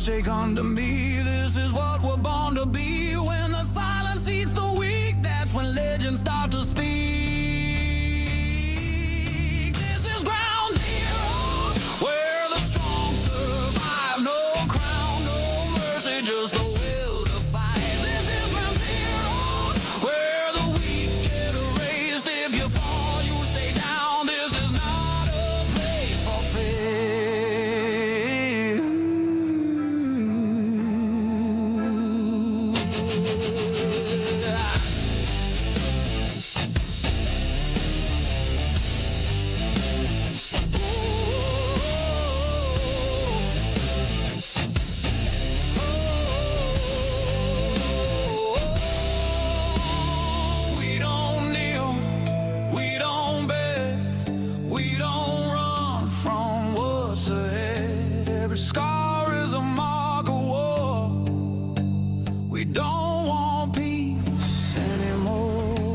shake under me. This is what we're born to be. When the silence eats the weak, that's when legends start to speak. This is ground zero, where the strong survive. No crown, no mercy, just the will to fight. This is ground zero, where the weak get erased. If you fall, you stay down. This is not a place for fear. We don't kneel, we don't beg, we don't run from what's ahead. Every scar is a mark of war. We don't want peace anymore.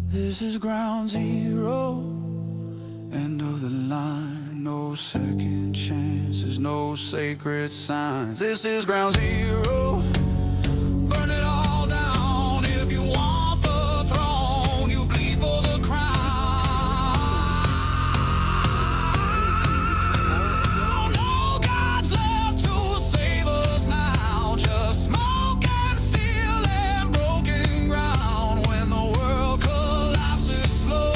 This is ground zero, end of the line. No second chances, no sacred signs. This is ground zero. Burn it all down. If you want the throne, you bleed for the crown. No gods left to save us now. Just smoke and steel and broken ground. When the world collapses slow,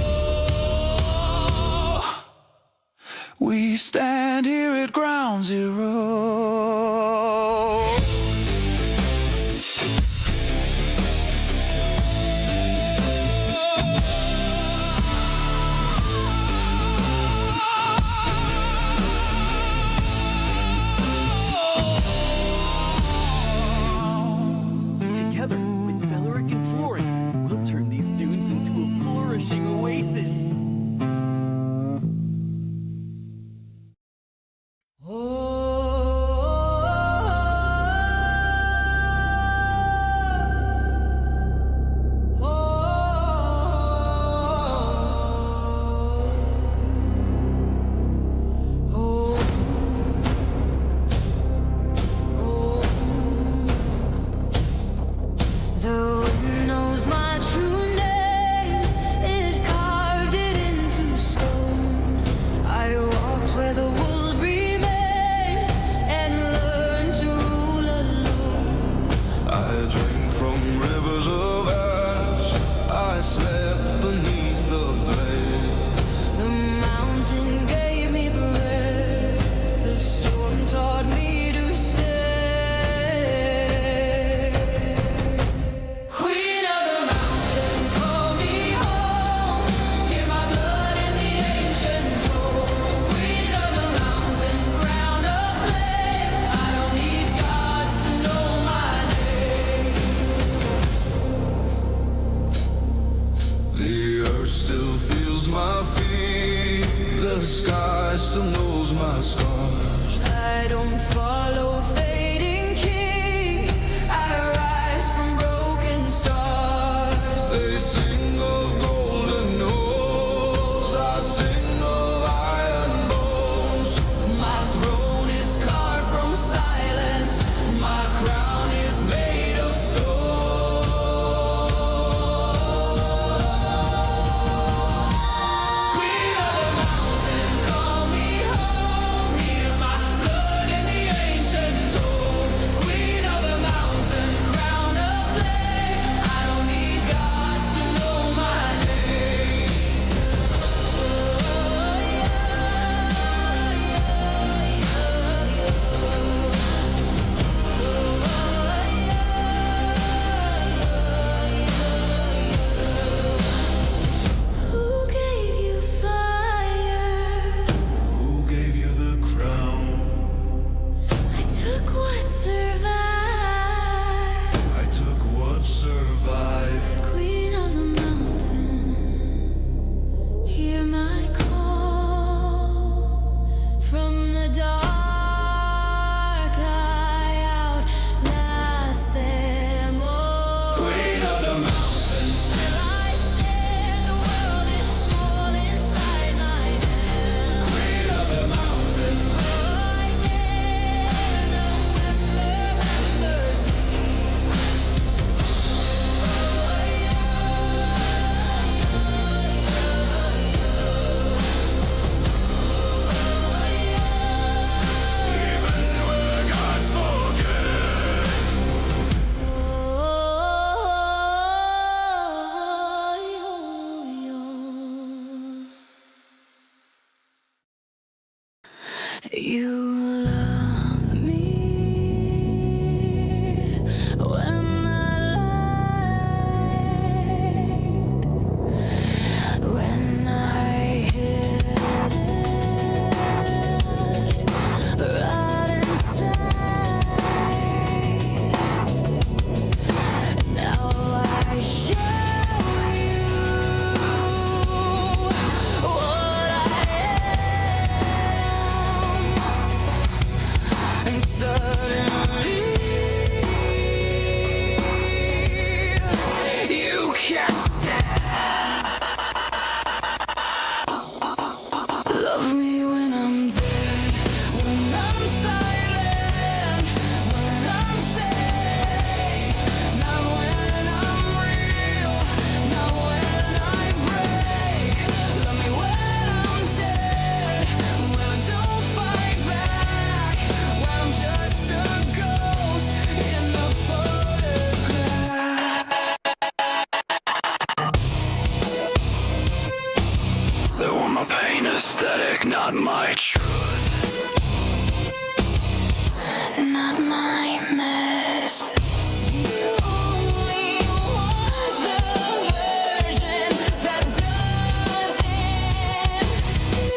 we stand here at ground zero. Together with Belleric and Florin, we'll turn these dunes into a flourishing oasis. The wind knows my true name, it carved it into stone. I walked where the wolves remain and learned to rule alone. I drank from rivers of ash, I slept beneath the blade. The mountain gave me breath, the storm taught me to stay. Queen of the mountain, call me home. Hear my blood in the ancient toll. Queen of the mountain, crown of flame. I don't need gods to know my name. The earth still feels my feet, the sky still knows my scars. I don't follow fading kings, I rise from broken stars. They sing of golden halls, I sing of iron bones. My throne is carved from silence, my crown is made of stone. Queen of the mountain, call me home. Hear my blood in the ancient You love me when the light, when I hid right inside. Now I show you what I am, and suddenly you can't stand. Love me when I'm dead, when I'm silent, when I'm safe, not when I'm real, not when I break. Love me when I'm dead, when I don't fight back, when I'm just a ghost in the photograph. They want my pain aesthetic, not my truth. Not my mess. You only want the version that doesn't need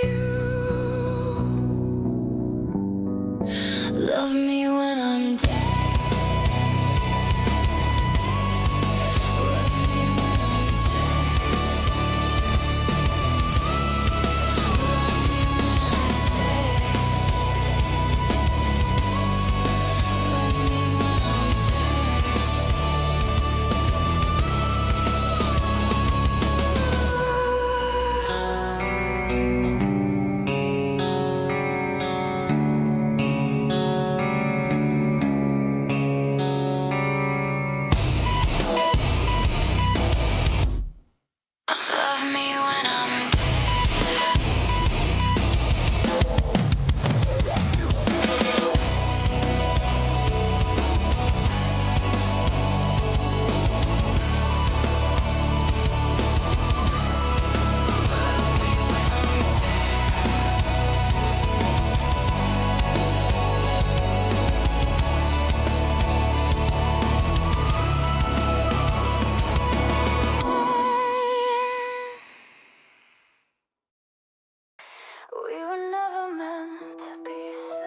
you. Love me when I'm dead. Love me when I'm dead. Love me when I'm dead. Love me when I'm Love me when I'm We were never meant to be saved.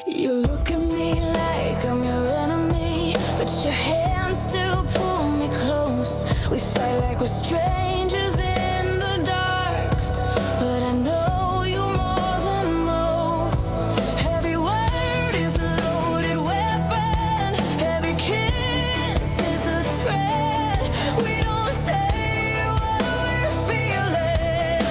You look at me like I'm your enemy, but your hands still pull me close. We fight like we're strangers in the dark, but I know you more than most. Every word is a loaded weapon, every kiss is a threat. We don't say what we're feeling,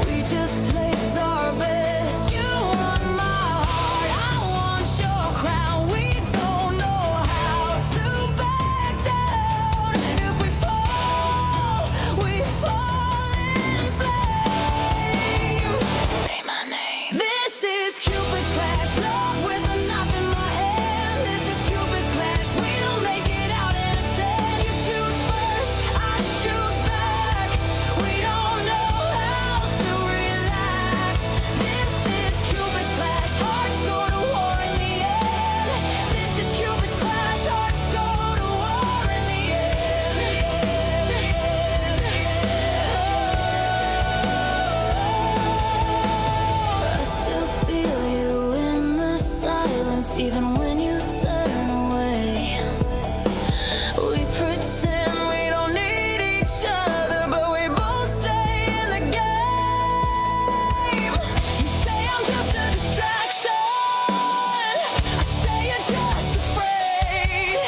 we just place our best. You want my heart, I want your crown. We don't know how to back down. If we fall in flames. Say my name. This is Cupid's clash, love with a knife in my hand. This is Cupid's clash, we don't make it out innocent. You shoot first, I shoot back. We don't know how to relax. This is Cupid's clash, hearts go to war in the end. This is Cupid's clash, hearts go to war in the end. I still feel you in the silence, even when you turn away. We pretend we don't need each other, but we both stay in the game. You say I'm just a distraction, I say you're just afraid,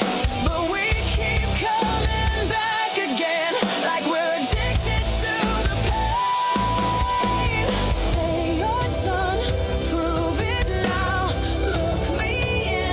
but we keep coming back again, like we're addicted to the pain. Say you're done, prove it now. Look me in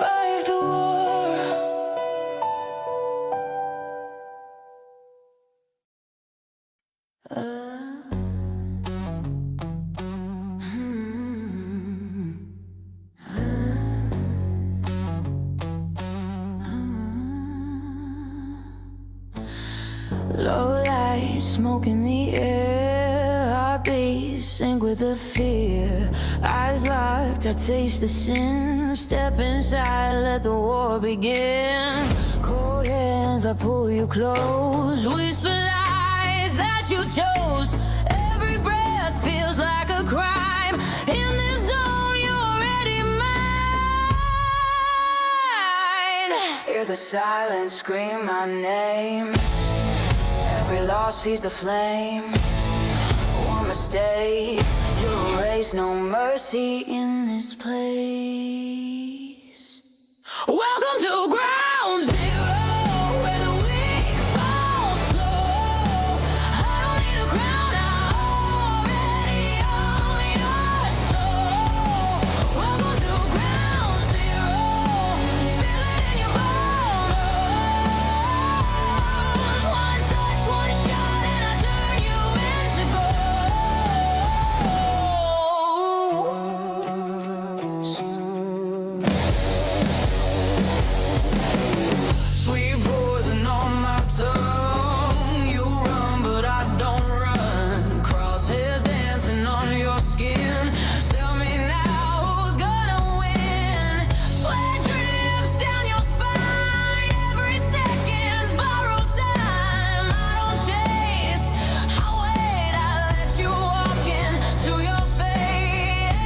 survive the war. Low light, smoke in the air, heartbeat sync with the fear. Eyes locked, I taste the sin. Step inside, let the war begin. Cold hands, I pull you close. Whisper lies that you chose. Every breath feels like a crime. In this zone, you're already mine. Hear the silence scream my name. Every loss feeds the flame. One mistake, you erase no mercy in this place. Welcome to ground zero, where the weak fall slow. I don't need a crown, I already own your soul. Welcome to ground zero, feel it in your bones. One touch, one shot, and I turn you into ghosts. Sweet poison on my tongue. You run, but I don't run. Crosshairs dancing on your skin. Tell me now, who's gonna win? Sweat drips down your spine. Every second's borrowed time. I don't chase, I wait. I let you walk into your fate.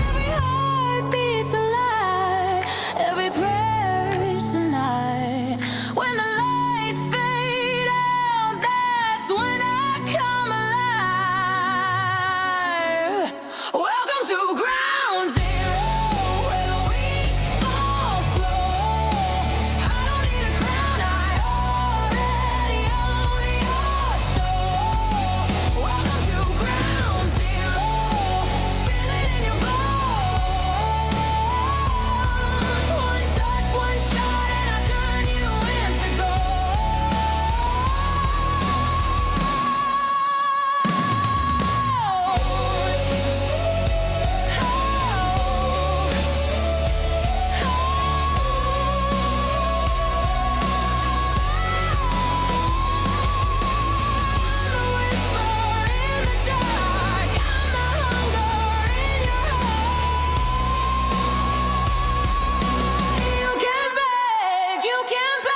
Every heartbeat's a lie. Every prayer's tonight. When the lights fade out, that's when I come alive. Welcome to ground zero, where the weak fall slow. I don't need a crown, I already own your soul. Welcome to ground zero, feel it in your bones. One touch, one shot, and I turn you into you can beg, you can beg.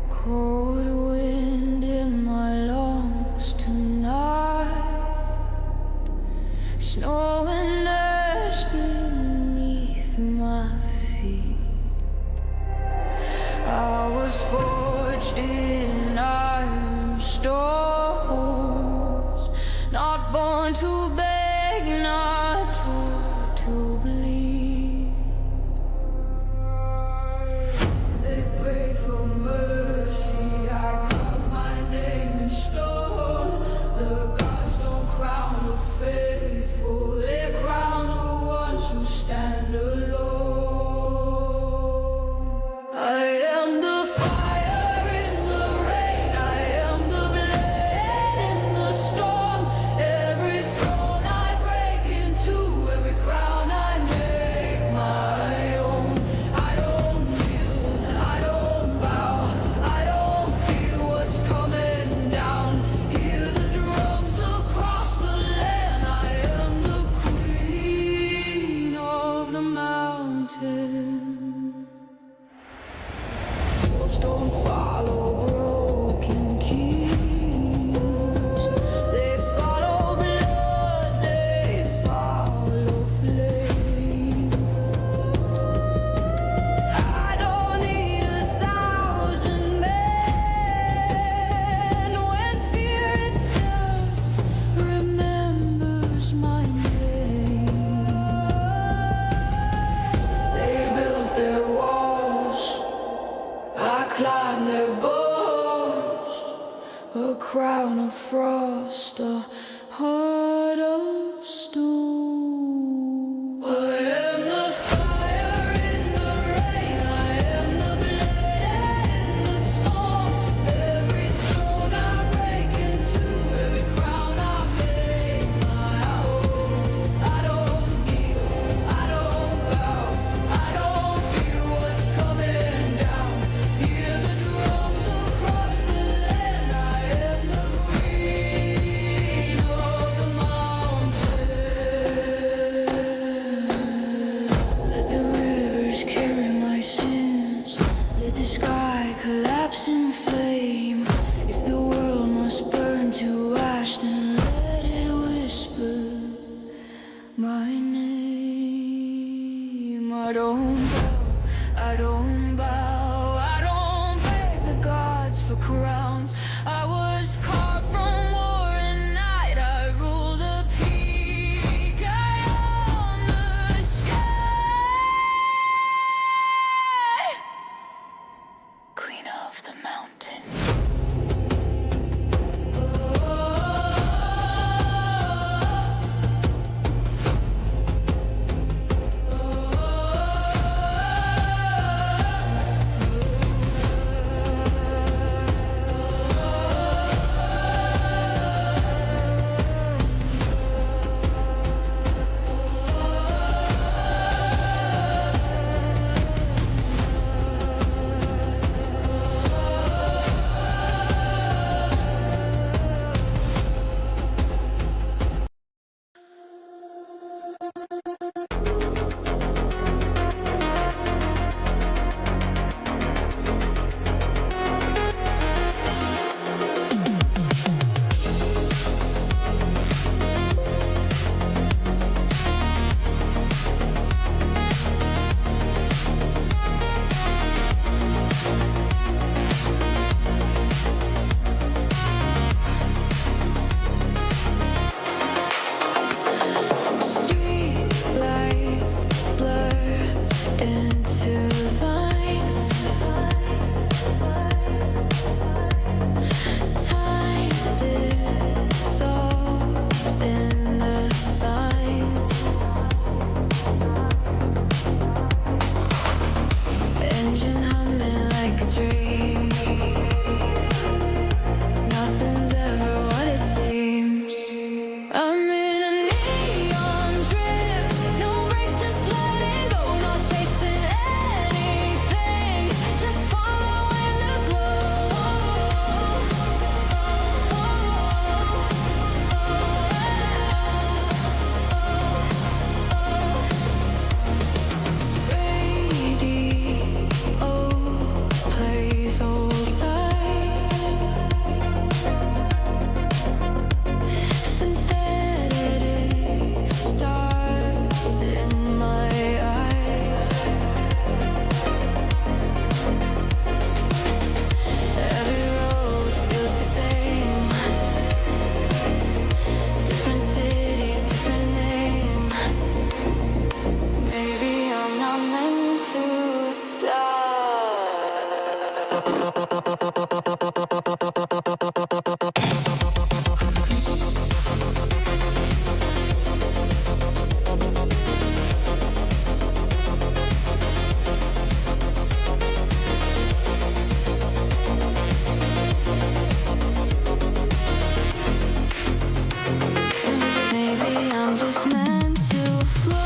Cold wind in my lungs tonight. Snow and ash beneath my feet. I was forged in iron stones, not born to beg, not taught to bleed. They pray for mercy, I cut my name in stone. The gods don't crown the faithful, they crown of frost, a heart of stone. I am the fire in the rain, I am the blood in the storm. Every throne I break into, every crown I make my own. I don't kneel, I don't bow, I don't fear what's coming down. Hear the drums across the land, I am the queen of the mountain. Let the rivers carry my sins, let the sky collapse in flame. If the world must burn to ash, then let it whisper my name. I don't bow, I don't bow, I don't beg the gods for crowns. I was carved from war and night, I rule the peak, I own the sky. Queen of the mountain. Street lights blur into lines. Time dissolves in the signs. Engine humming like a dream. Nothing's ever what it seems. I'm in a neon drift, no brakes, just letting go, not chasing anything, just following the Radio plays old lies. Synthetic stars in my eyes. Every road feels the same. Different city, different name. Maybe I'm not meant to stop. Maybe I'm just meant to fly.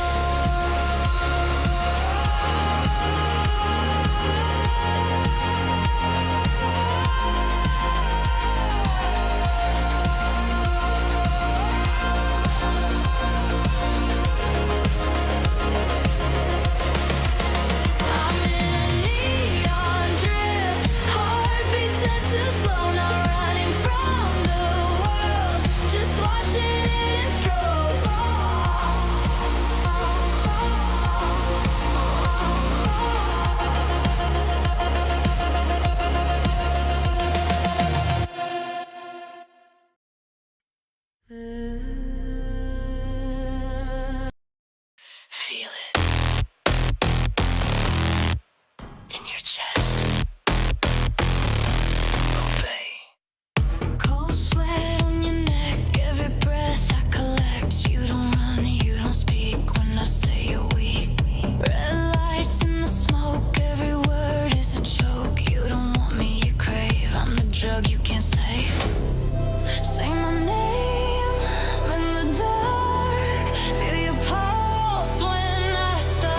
shrug, you can't say. Say my name in the dark. Feel your pulse when I start.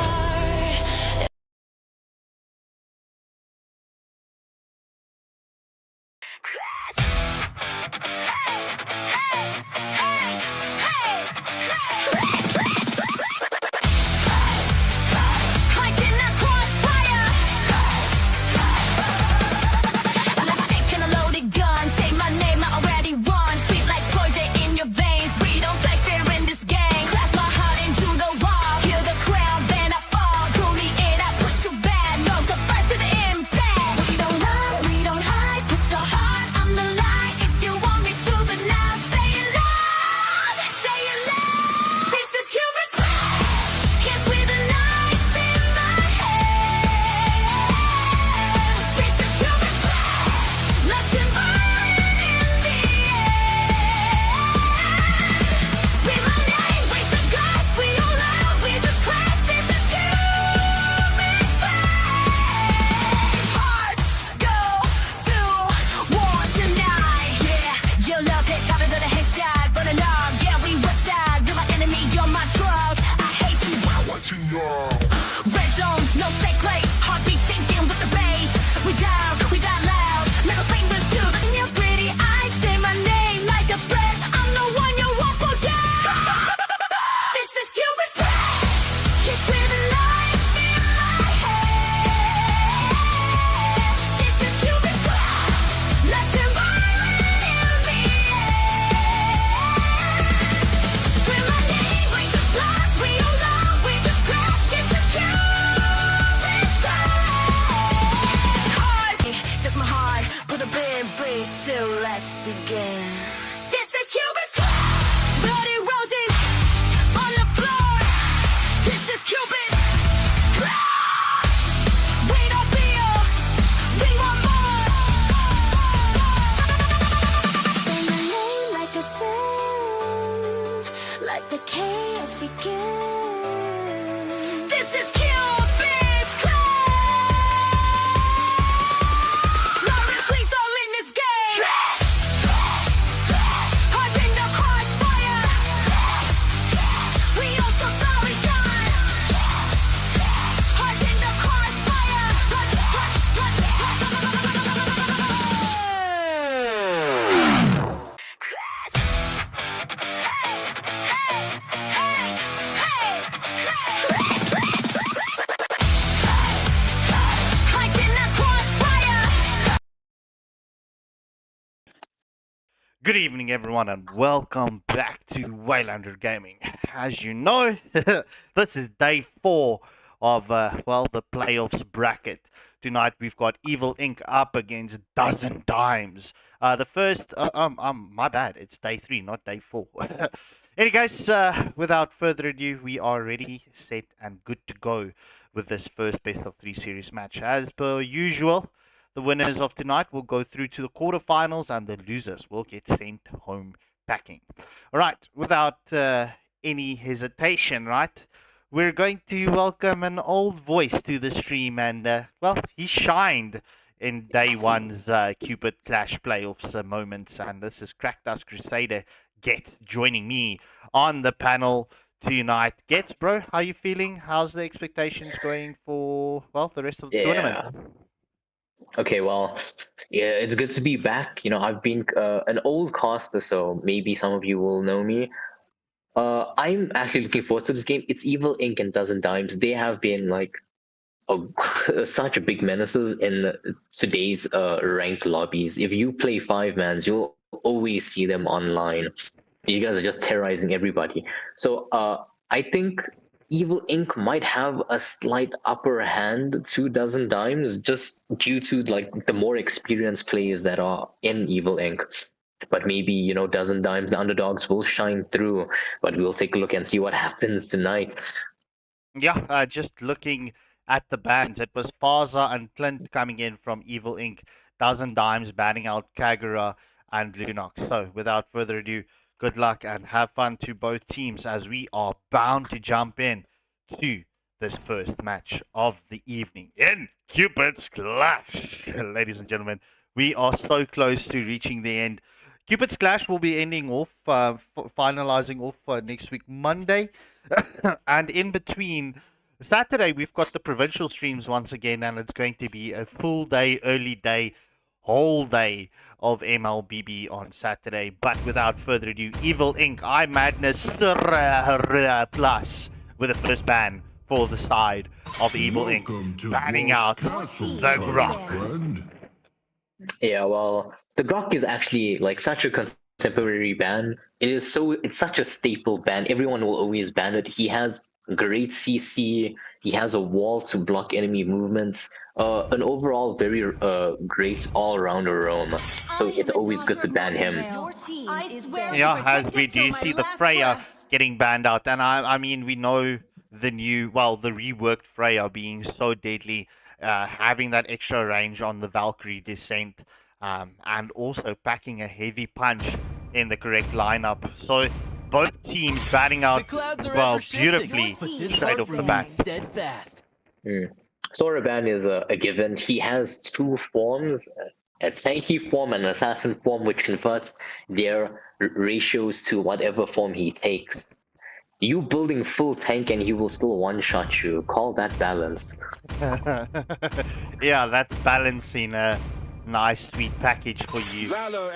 Red zone, no safe place. Heartbeat sinking with the bass. We die loud. Middle fingers to the in your pretty eyes. Say my name like a friend. I'm the one you won't forget. This is Cupid's plan. Kiss with a knife in my head. This is Cupid's plan. Latin violin in the air. Scream my name, break the glass. We all love, we just crash. This is Cupid's plan. Heart, just my heart. Put a big beat till let's begin. This is Cupid's plan. Bloody roses on the floor. This is Cupid's plan. We don't feel, we want more. Say my name like a sound, like the chaos begins. This is Cupid's plan. Love is lethal in this game. Hearts in the crossfire. We also thought we done. Hearts in the crossfire. Hearts in the crossfire. Good evening, everyone, and welcome back to Waylander Gaming. As you know, this is day 4 of, the playoffs bracket. Tonight we've got Evil Inc. up against Dozen Dimes. The first, my bad, it's day 3, not day 4. Anyway, guys, without further ado, we are ready, set, and good to go with this first best of 3 series match. As per usual, the winners of tonight will go through to the quarterfinals, and the losers will get sent home packing. All right, without any hesitation, right, we're going to welcome an old voice to the stream, and he shined in day 1's Cupid Clash playoffs moments, and this is Cracked Crusader Get joining me on the panel tonight. Gets, bro, how you feeling? How's the expectations going for the rest of the tournament? Okay, well, yeah, it's good to be back. You know, I've been an old caster, so maybe some of you will know me. I'm actually looking forward to this game. It's Evil Inc. and Dozen Dimes. They have been like such big menaces in today's ranked lobbies. If you play 5-mans, you'll always see them online. You guys are just terrorizing everybody. So I think Evil Inc. might have a slight upper hand to Dozen Dimes just due to like the more experienced players that are in Evil Inc. But maybe, you know, Dozen Dimes, the underdogs will shine through. But we'll take a look and see what happens tonight. Yeah, just looking at the bans, it was Faza and Clint coming in from Evil Inc. Dozen Dimes banning out Kagura and Lunox. So without further ado, good luck and have fun to both teams as we are bound to jump in to this first match of the evening in Cupid's Clash. Ladies and gentlemen, We are so close to reaching the end. Cupid's Clash will be ending off, finalizing off next week, Monday. And in between, Saturday, we've got the provincial streams once again, and it's going to be a full day, early day, whole day of MLBB on Saturday. But without further ado, Evil Inc. I Madness Plus with the first ban for the side of Evil Inc. Banning out the Grok. Yeah, well, the Grok is actually like such a contemporary band. It's such a staple band. Everyone will always ban it. He has great CC. He has a wall to block enemy movements. An overall very great all-rounder roam. So it's always good to ban him. Yeah, as we do see the Freya getting banned out, and I mean we know the reworked Freya being so deadly, having that extra range on the Valkyrie descent, and also packing a heavy punch in the correct lineup. So both teams batting out beautifully straight off the bat. Steadfast. Soraban is a given. He has two forms, a tanky form and an assassin form, which converts their ratios to whatever form he takes. You building full tank and he will still one-shot you. Call that balanced. Yeah, that's balancing a nice sweet package for you.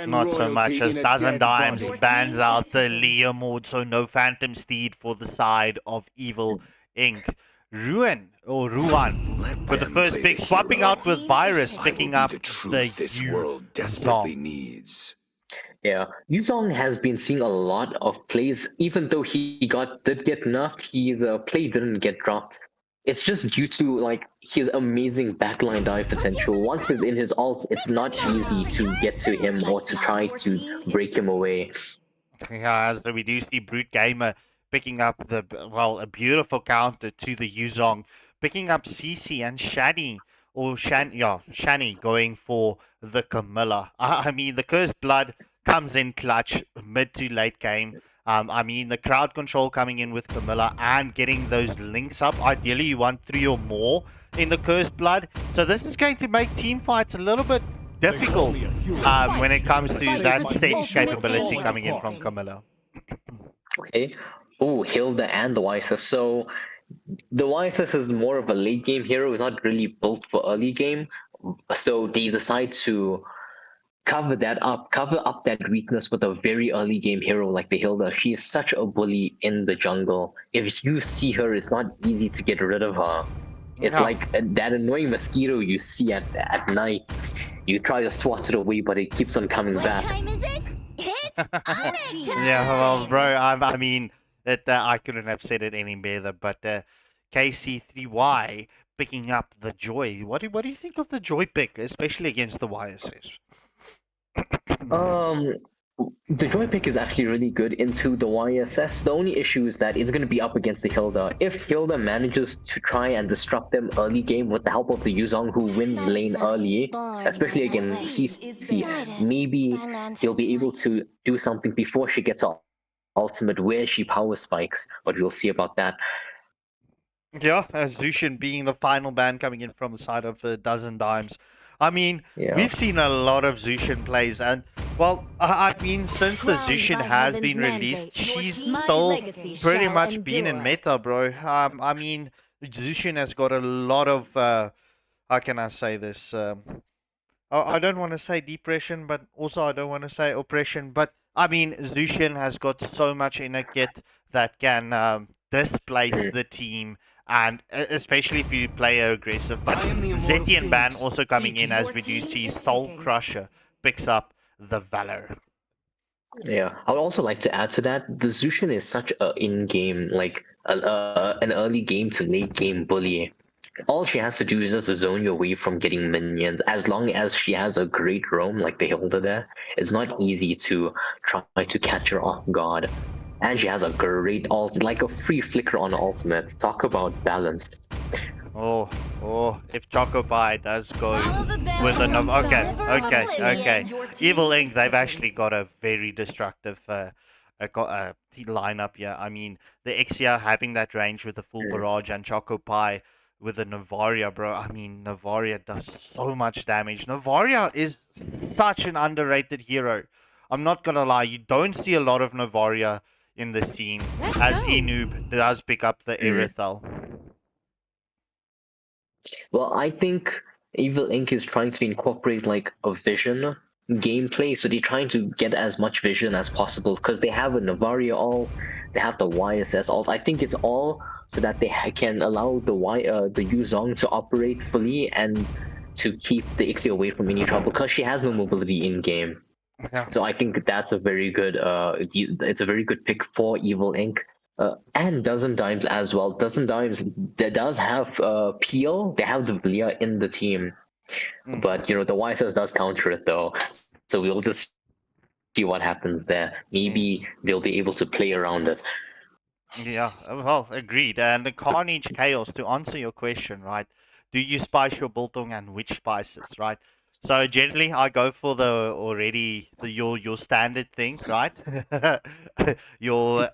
Not so much as Dozen Dimes bans out the Leah mode, so no Phantom Steed for the side of Evil Inc. Ruan with the first pick, swapping out with Virus, picking up the Yuzong. needs. Yeah, Yuzong has been seeing a lot of plays, even though he did get nerfed, his play didn't get dropped. It's just due to like his amazing backline dive potential. Once it's in his ult, it's not easy to get to him or to try to break him away. Yeah, so we do see Brute Gamer picking up a beautiful counter to the Yuzong, picking up CC and Shani going for the Camilla. I mean, the Cursed Blood comes in clutch mid to late game. I mean, the crowd control coming in with Camilla and getting those links up. Ideally, you want 3 or more in the Cursed Blood. So this is going to make team fights a little bit difficult when it comes to that stage capability coming in from Camilla. Okay. Oh, Hilda and the YSS. So the YSS is more of a late game hero. It's not really built for early game. So they decide to cover up that weakness with a very early game hero like the Hilda. She is such a bully in the jungle. If you see her, it's not easy to get rid of her. It's like that annoying mosquito you see at night. You try to swat it away, but it keeps on coming back. Yeah, well, bro, I mean, I couldn't have said it any better, but KC3Y picking up the Joy. What do you think of the Joy pick, especially against the YSS? The Joy pick is actually really good into the YSS. The only issue is that it's going to be up against the Hilda. If Hilda manages to try and disrupt them early game with the help of the Yuzong, who wins lane early, especially against CC, maybe he'll be able to do something before she gets off ultimate where she power spikes, but we'll see about that. Yeah, Zushin being the final ban coming in from the side of Dozen Dimes. I mean, we've seen a lot of Zushin plays, and well, I mean, since the Zushin has been released, she's still pretty much been in meta, bro. I mean, Zushin has got a lot of, how can I say this? I don't want to say depression, but also I don't want to say oppression, but I mean, Zushin has got so much in a kit that can displace the team, and especially if you play aggressive. But Zetian ban also coming in, as we do see Soul Crusher picks up the Valor. Yeah, I would also like to add to that, the Zushin is such a in-game, like an early game to late game bully. All she has to do is just zone you away from getting minions. As long as she has a great roam like the Hilda there, it's not easy to try to catch her off guard. And she has a great ult, like a free flicker on ultimate. Talk about balanced. Oh, if Chocopie does go with another... Okay. Evil Inc., they've actually got a very destructive lineup here. I mean, the Exia having that range with the full barrage and Chocopie with the Navaria, bro. I mean, Navaria does so much damage. Navaria is such an underrated hero. I'm not gonna lie, you don't see a lot of Navaria in the scene, Let's as go. Enoob does pick up the Erythel. Well, I think Evil Inc. is trying to incorporate like a vision gameplay, so they're trying to get as much vision as possible because they have a Navaria ult, they have the YSS ult. I think it's all so that they can allow the Yuzong to operate fully and to keep the Ixie away from any trouble because she has no mobility in game. Yeah. So I think that's a very good it's a very good pick for Evil Inc. And Dozen Dimes as well. Dozen Dimes that does have Peel. They have the Vlia in the team, but the YSS does counter it though. So we'll just see what happens there. Maybe they'll be able to play around it. Yeah, well, agreed. And the Carnage Chaos, to answer your question, right? Do you spice your biltong and which spices, right? So generally, I go for your standard thing, right? Your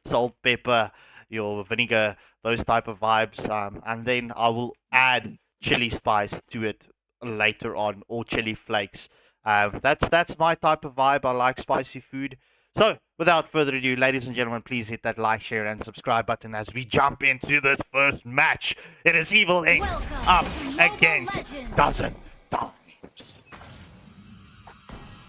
salt, pepper, your vinegar, those type of vibes, and then I will add chili spice to it later on, or chili flakes. That's my type of vibe. I like spicy food. So, without further ado, ladies and gentlemen, please hit that like, share, and subscribe button as we jump into this first match. It is Evil Inc. Welcome up to Mobile against Legends. Dozen Dimes.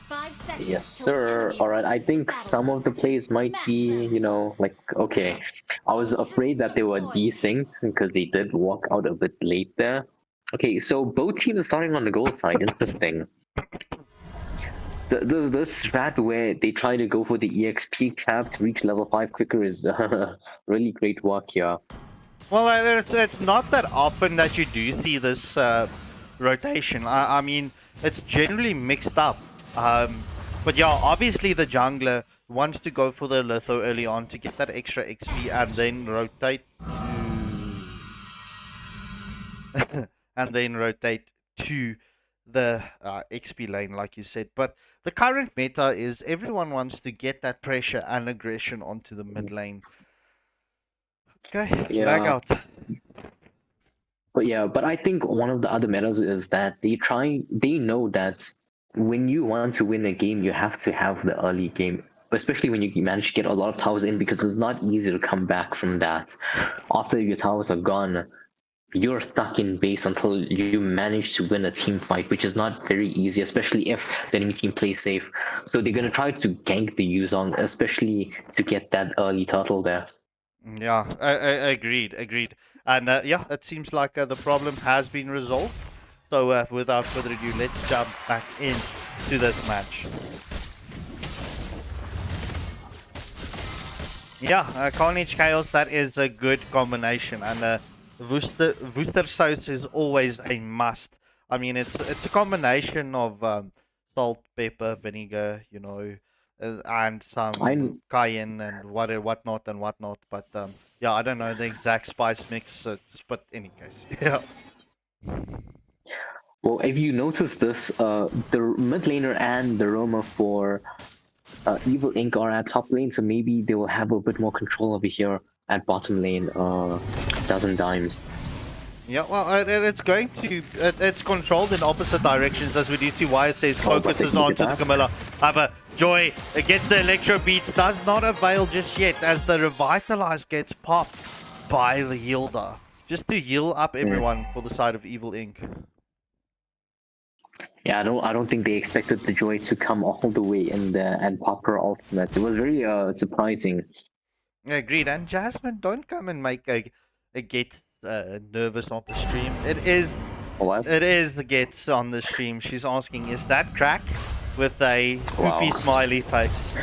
5 seconds Yes, till the sir. enemy All right. I reaches the think some of the battlefield. plays might Smash be, them. like okay. I was afraid that they were desynced because they did walk out a bit late there. Okay, so both teams are starting on the gold side. Interesting. The strat where they try to go for the EXP trap to reach level 5 quicker is really great work here. Well, it's not that often that you do see this rotation. I mean, it's generally mixed up. But yeah, obviously the jungler wants to go for the litho early on to get that extra XP and then rotate and then rotate to the XP lane, like you said. But the current meta is everyone wants to get that pressure and aggression onto the mid lane. Okay, lag Yeah. out. But I think one of the other metas is that they know that when you want to win a game, you have to have the early game, especially when you manage to get a lot of towers in, because it's not easy to come back from that. After your towers are gone, you're stuck in base until you manage to win a team fight, which is not very easy, especially if the enemy team plays safe. So they're gonna try to gank the Yuzong, especially to get that early turtle there. Yeah, I agreed. And yeah, it seems like the problem has been resolved. So without further ado, let's jump back into this match. Yeah, Carnage Chaos, that is a good combination. And Worcester sauce is always a must. I mean, it's a combination of salt, pepper, vinegar, and some cayenne and whatnot. But yeah, I don't know the exact spice mix. But in any case, yeah. Well, if you notice this, the mid laner and the roamer for Evil Inc. are at top lane, so maybe they will have a bit more control over here at bottom lane. Dozen Dimes. Yeah, well, it's going to it's controlled in opposite directions, as we do see. Why it says focuses onto the Camilla. However, Joy against the Electro Beats does not avail just yet, as the Revitalize gets popped by the Hilda, just to heal up everyone for the side of Evil Inc. Yeah, I don't think they expected the Joy to come all the way in there and pop her ultimate. It was very surprising. Agreed. And Jasmine, don't come and make a Gets nervous on the stream. It is Gets on the stream. She's asking, is that crack? With a poopy smiley face.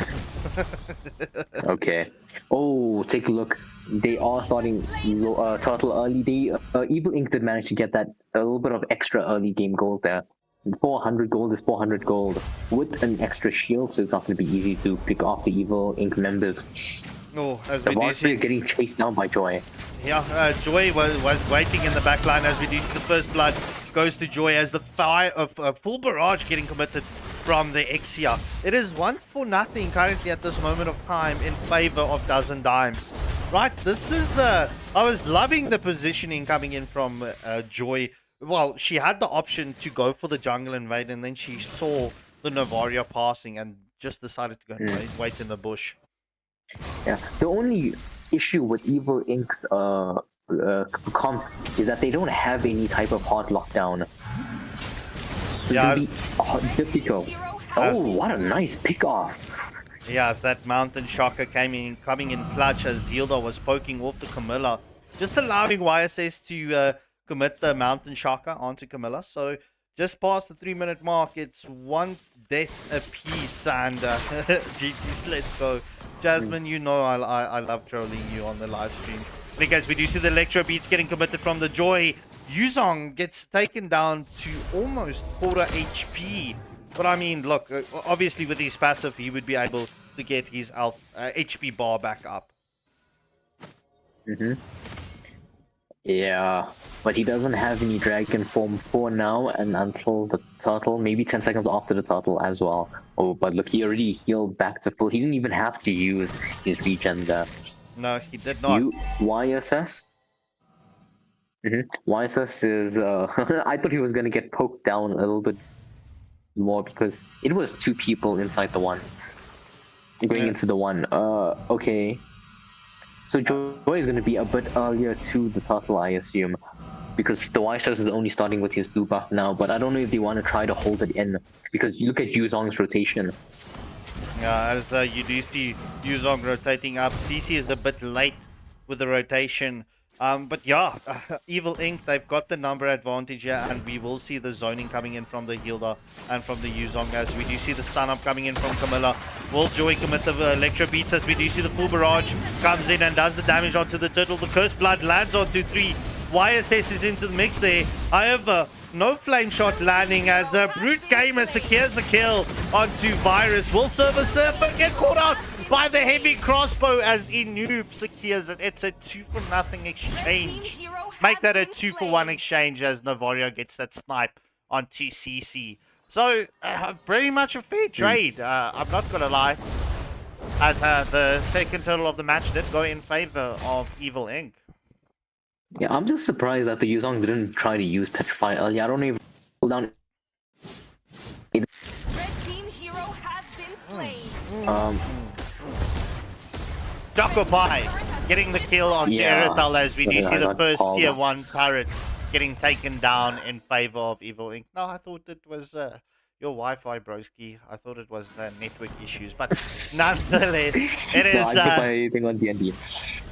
Okay. Oh, take a look. They are starting turtle early. They Evil Inc. did manage to get that a little bit of extra early game gold there. 400 gold is 400 gold with an extra shield, so it's not going to be easy to pick off the Evil Inc. members. No, as The we do see, Warrior getting chased down by Joy. yeah, Joy was waiting in the back line as we do see the first blood goes to Joy as the fire of full barrage getting committed from the Exia. It is 1-0 currently at this moment of time in favor of Dozen Dimes. right, this is I was loving the positioning coming in from Joy. Well, she had the option to go for the jungle invade, and then she saw the Novaria passing and just decided to go and wait in the bush. Yeah. The only issue with Evil Inc.'s comp is that they don't have any type of hard lockdown. So Yeah, it's gonna be difficult. Oh, what a nice pick off! Yeah, that Mountain Shocker coming in clutch as Hilda was poking off the Camilla, just allowing YSS to commit the Mountain Shocker onto Camilla. So just past the 3-minute mark, it's one death apiece, and GG's, let's go. Jasmine, you know I love trolling you on the live stream. Because we do see the Electro Beats getting committed from the Joy. Yuzong gets taken down to almost quarter HP. But I mean, look, obviously with his passive, he would be able to get his HP bar back up. Yeah, but he doesn't have any dragon form for now, and until the turtle, maybe 10 seconds after the turtle as well. Oh, but look, he already healed back to full. He didn't even have to use his regen there. No, he did not. YSS? YSS is, I thought he was gonna get poked down a little bit more because it was 2 people inside the one. Going into the one. Okay. So Joy is gonna be a bit earlier to the turtle, I assume. Because the YSS is only starting with his blue buff now, but I don't know if they want to try to hold it in. Because you look at Yuzong's rotation. Yeah, as you do see Yuzong rotating up. CC is a bit late with the rotation. But yeah, Evil Inc., they've got the number advantage here, and we will see the zoning coming in from the Hilda and from the Yuzong, as we do see the stun up coming in from Camilla. Will Joy commit the Electro Beats, as we do see the full barrage comes in and does the damage onto the turtle. The Cursed Blood lands onto 3. YSS is into the mix there. However, no flame shot landing as Brute Gamer secures the kill onto Virus. Will Silver Surfer get caught out by the heavy crossbow as Inoob secures it. It's a 2-for-0 exchange. Make that a 2-for-1 exchange as Novaria gets that snipe onto CC. So, pretty much a fair trade. I'm not going to lie. As the second turtle of the match did go in favor of Evil Inc. Yeah, I'm just surprised that the Yuzong didn't try to use Petrify earlier. I don't even pull down. Red team hero has been slain. Choco Pie getting the kill on Eretal, as we do see the first tier 1 turret getting taken down in favor of Evil Inc. No, I thought it was your Wi-Fi, broski. I thought it was network issues, but nonetheless, it is. No, I keep anything on D&D.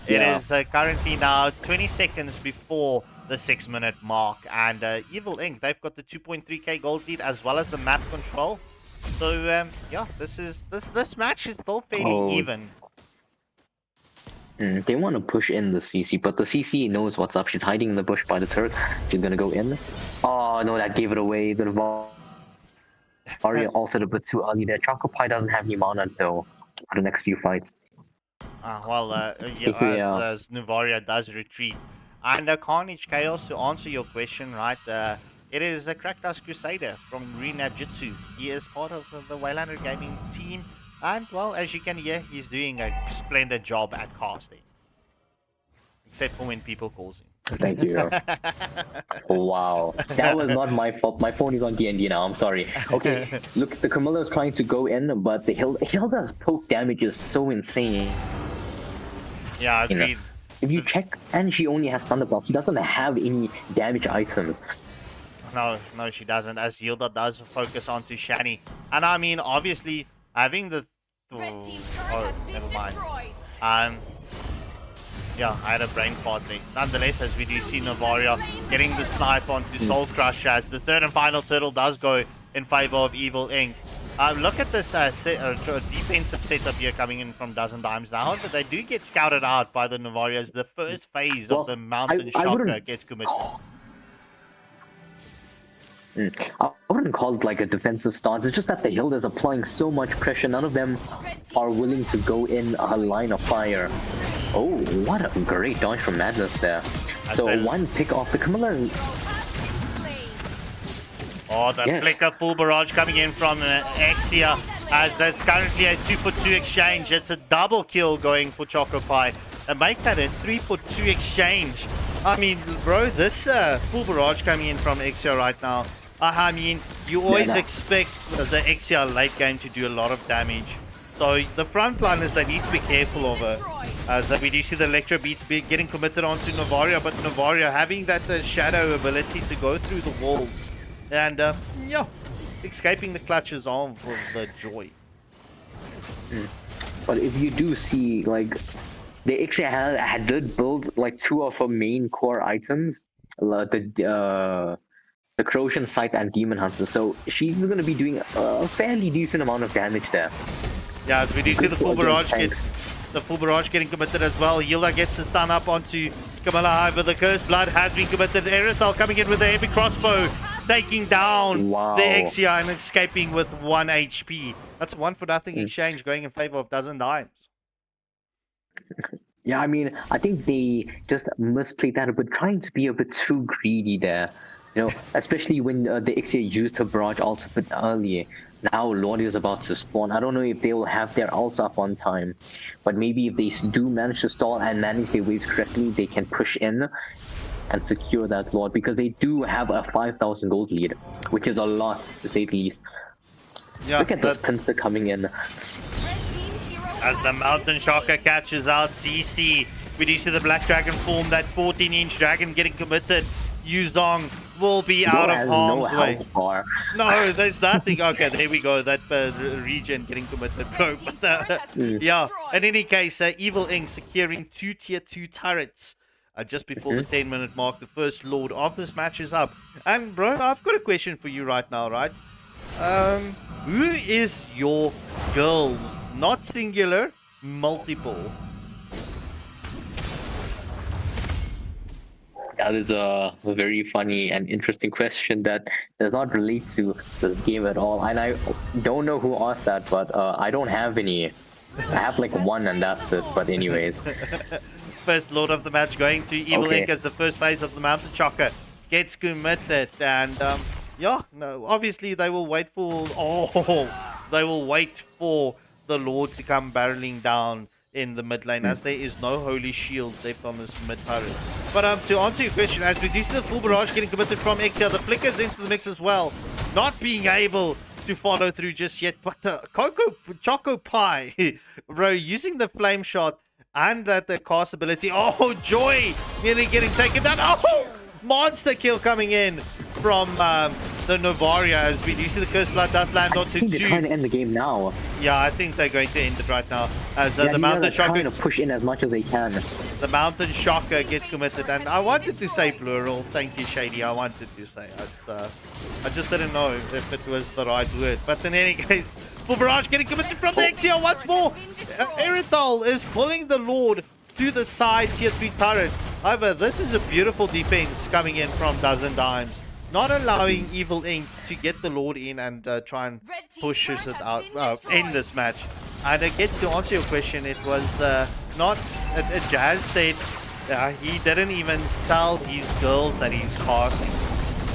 It is currently now 20 seconds before the 6-minute mark, and Evil Inc., they've got the 2.3k gold lead as well as the map control. So yeah, this match is still fairly even. They want to push in the CC, but the CC knows what's up. She's hiding in the bush by the turret. She's gonna go in. Oh no, that gave it away. The Novaria altered a bit too early there. Choco Pie doesn't have any mana though for the next few fights. Well, as Novaria does retreat. And Carnage Chaos, to answer your question, right, it is a Crackdust Crusader from Renab Jitsu. He is part of the Waylander Gaming team, and, well, as you can hear, he's doing a splendid job at casting. Except for when people calls him. Thank you. Wow, that was not my fault. My phone is on D&D now, I'm sorry. Okay, look, the Camilla is trying to go in, but the Hilda's poke damage is so insane. Yeah, agreed. If you check, and she only has Thunderbolt, she doesn't have any damage items. No, she doesn't, as Hilda does focus onto Shani. And I mean, obviously, having the... never mind. Yeah, I had a brain fart there. Nonetheless, as we do see Novaria getting the snipe onto Soul Crusher, as the third and final turtle does go in favor of Evil Inc. Look at this defensive setup here coming in from Dozen Dimes now, but they do get scouted out by the Novaria as the first phase of the Mountain Shocker gets committed. I wouldn't call it like a defensive stance. It's just that the Hilda's applying so much pressure. None of them are willing to go in a line of fire. Oh, what a great dodge from Madness there. So one pick off the Camilla. Oh, the flicker full barrage coming in from Exia, as that's currently a 2-for-2 exchange. It's a double kill going for Choco Pie, and make that a 3-for-2 exchange. I mean, bro, this full barrage coming in from Exia right now. I mean, you always expect the Exia late game to do a lot of damage. So the frontliners, they need to be careful of her. As we do see the Electro Beats getting committed onto Novaria, but Novaria having that shadow ability to go through the walls. And, yeah, escaping the clutches of the Joy. But if you do see, like, they actually did build like 2 of her main core items, the Corrosion Sight and Demon Hunter. So she's going to be doing a fairly decent amount of damage there. Yeah, as we do see the full barrage getting committed as well. Hilda gets the stun up onto Kamala. However, the Cursed Blood has been committed. Aerosol coming in with a heavy crossbow, taking down the Exia and escaping with 1 HP. That's a 1-for-nothing exchange going in favor of Dozen Dimes. Yeah, I mean, I think they just misplayed that a bit, trying to be a bit too greedy there. You know, especially when the Exia used her barrage ult a bit earlier. Now Lord is about to spawn. I don't know if they will have their ults up on time, but maybe if they do manage to stall and manage their waves correctly, they can push in and secure that Lord, because they do have a 5,000 gold lead, which is a lot to say the least. Yeah, look at this pincer coming in. As the Mountain Shocker catches out CC, we do see the Black Dragon form, that 14-inch dragon getting committed. Yuzong will be out of harm's way. No, there's nothing. Okay, there we go. That regen getting committed, bro. But, yeah, in any case, Evil Inc. securing 2 tier 2 turrets just before the 10-minute mark. The first Lord of this match is up. And, bro, I've got a question for you right now, right? Who is your girl? Not singular, multiple. That is a very funny and interesting question that does not relate to this game at all. And I don't know who asked that, but I don't have any. I have like 1 and that's it, but anyways. First Lord of the match going to Evil Inc. as the first phase of the Mountain Shocker gets committed. And yeah, no, obviously they will wait for... they will wait for the Lord to come barreling down in the mid lane, as there is no holy shield left on this mid turret. But to answer your question, as we do see the full barrage getting committed from Exia, the flickers into the mix as well, not being able to follow through just yet. But the Choco Pie, bro, using the flame shot and that the cast ability. Oh, Joy nearly getting taken down. Oh, monster kill coming in from the Novaria, as we do see the Cursed Blood does land onto 2. I think they're trying to end the game now. Yeah, I think they're going to end it right now. As the Mountain Shocker trying to push in as much as they can. The Mountain Shocker gets committed, and I wanted to say plural. Thank you, Shady. I wanted to say it. I just didn't know if it was the right word. But in any case, full barrage getting committed from the Exia once more. Erythal is pulling the Lord to the side tier 3 turret. However, this is a beautiful defense coming in from Dozen Dimes, not allowing Evil Inc. to get the Lord in and try and push it out in this match. And I guess to answer your question, it was not... Jazz said he didn't even tell his girls that he's casting.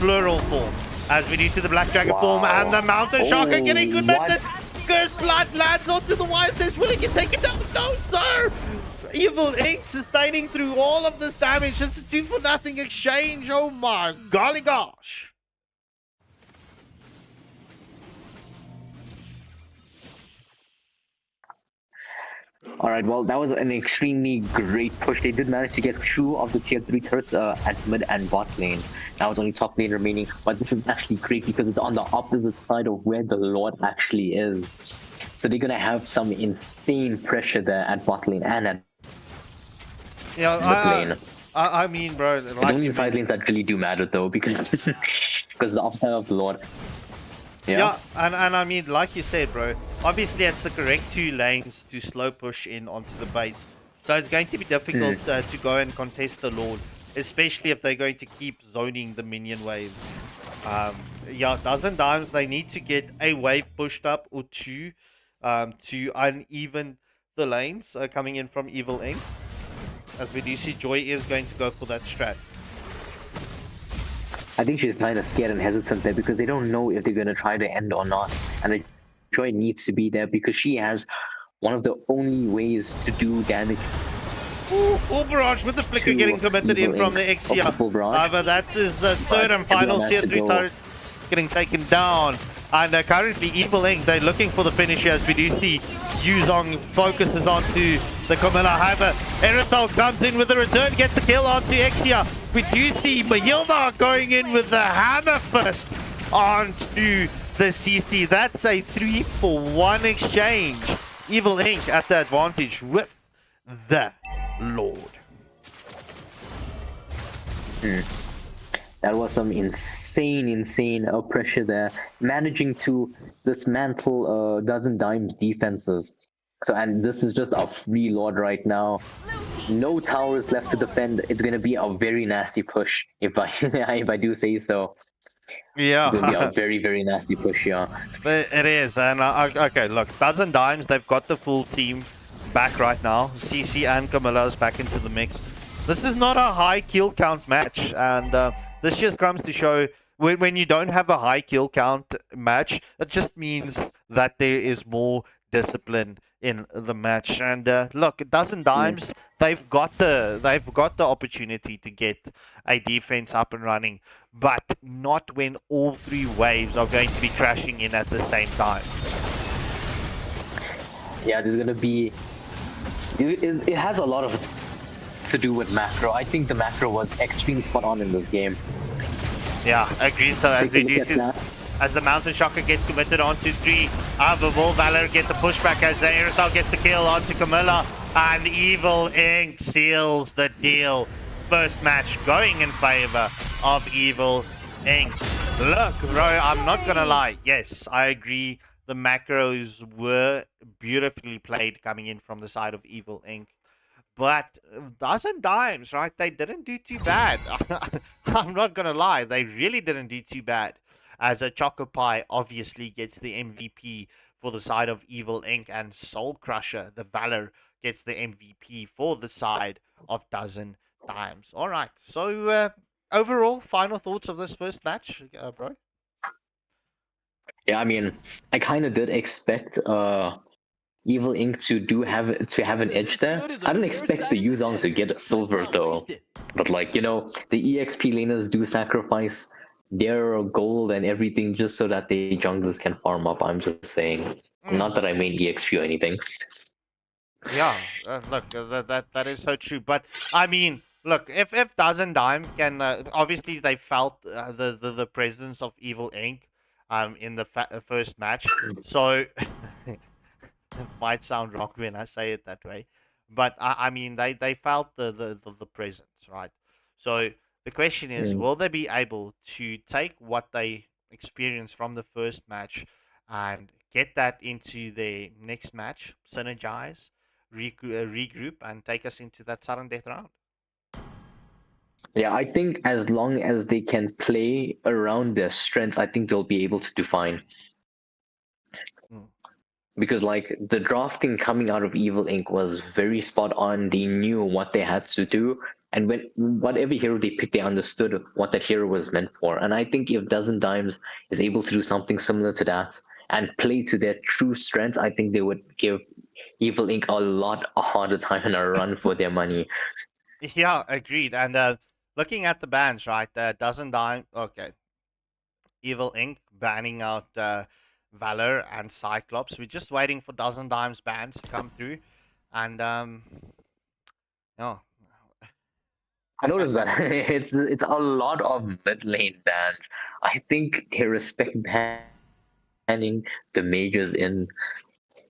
Plural form. As we do see the Black Dragon form and the Mountain Shocker getting committed. Cursed Blood lands onto the wire, says, will he get taken down? No, sir! Evil Inc. sustaining through all of this damage. It's a 2-for-nothing exchange. Oh my golly gosh. Alright, well, that was an extremely great push. They did manage to get 2 of the tier 3 turrets at mid and bot lane. That was only top lane remaining, but this is actually great because it's on the opposite side of where the Lord actually is. So they're gonna have some insane pressure there at bot lane and at lane. I mean, bro, like, it's only the side lanes that really do matter though, because because the opposite of the Lord. Yeah, and I mean, like you said, bro, obviously it's the correct 2 lanes to slow push in onto the base. So it's going to be difficult to go and contest the Lord, especially if they're going to keep zoning the minion wave. Yeah, Dozen Dimes, they need to get a wave pushed up or 2 to uneven the lanes coming in from Evil Inc. As we do see, Joy is going to go for that strat. I think she's kind of scared and hesitant there because they don't know if they're going to try to end or not. And Joy needs to be there because she has one of the only ways to do damage Ooh, Barrage with the flicker Two getting committed in Evil from the Inc. Exia. Full barrage. But that is the third and final everyone tier has to 3 go. turret getting taken down. And currently Evil Inc. they're looking for the finisher as we do see Yuzong focuses onto the Camilla. However, Aerosol comes in with the return, gets the kill onto Exia. We do see Mahilda going in with the hammer fist onto the CC. That's a 3-for-1 exchange. Evil Inc. at the advantage with the Lord. That was some insane pressure there. Managing to dismantle Dozen Dimes defenses. So, and this is just a free Lord right now. No towers left to defend. It's gonna be a very nasty push, if I if I do say so. Yeah. It's gonna be a very nasty push, yeah. It is, and okay, look, Dozen Dimes, they've got the full team back right now. CC and Camilla's back into the mix. This is not a high kill count match, and this just comes to show when you don't have a high kill count match, it just means that there is more discipline in the match. And look, Dozen Dimes, they've got the opportunity to get a defense up and running, but not when all three waves are going to be crashing in at the same time. Yeah, there's gonna be. It has a lot of to do with macro. I think the macro was extremely spot on in this game. Yeah, agreed. So as Take a look at reduces, that. as the Mountain Shocker gets committed onto 3, Ava will Valor get the pushback as the Aerosol gets the kill onto Camilla, and Evil Inc. seals the deal. First match going in favor of Evil Inc. Look, bro, I'm not gonna lie. Yes, I agree. The macros were beautifully played coming in from the side of Evil Inc. But Dozen Dimes, right? They didn't do too bad. I'm not gonna lie, they really didn't do too bad. As a Choco Pie obviously gets the MVP for the side of Evil Inc. and Soul Crusher, the Valor, gets the MVP for the side of Dozen Dimes. All right. So overall, final thoughts of this first match, bro? Yeah, I mean, I kind of did expect Evil Inc. to have an edge there. I don't expect the Yuzong to get a silver though, but like, you know, the EXP laners do sacrifice their gold and everything just so that the junglers can farm up. I'm just saying, not that I mean EXP or anything. Yeah, look, that is so true. But I mean, look, if Dozen Dime can, obviously they felt the presence of Evil Inc. In the first match, so it might sound wrong when I say it that way, but I mean they felt the presence, right? So the question is, will they be able to take what they experienced from the first match and get that into their next match, synergize, regroup, and take us into that sudden death round? Yeah, I think as long as they can play around their strength, I think they'll be able to do fine. Mm. Because like the drafting coming out of Evil Inc. was very spot on. They knew what they had to do, and when whatever hero they picked, they understood what that hero was meant for. And I think if Dozen Dimes is able to do something similar to that and play to their true strengths, I think they would give Evil Inc. a harder time and a run for their money. Yeah, agreed. And looking at the bans, right? Dozen Dime, okay. Evil Inc. banning out Valor and Cyclops. We're just waiting for Dozen Dimes bans to come through, and oh, I noticed that it's a lot of mid lane bans. I think they respect banning the majors in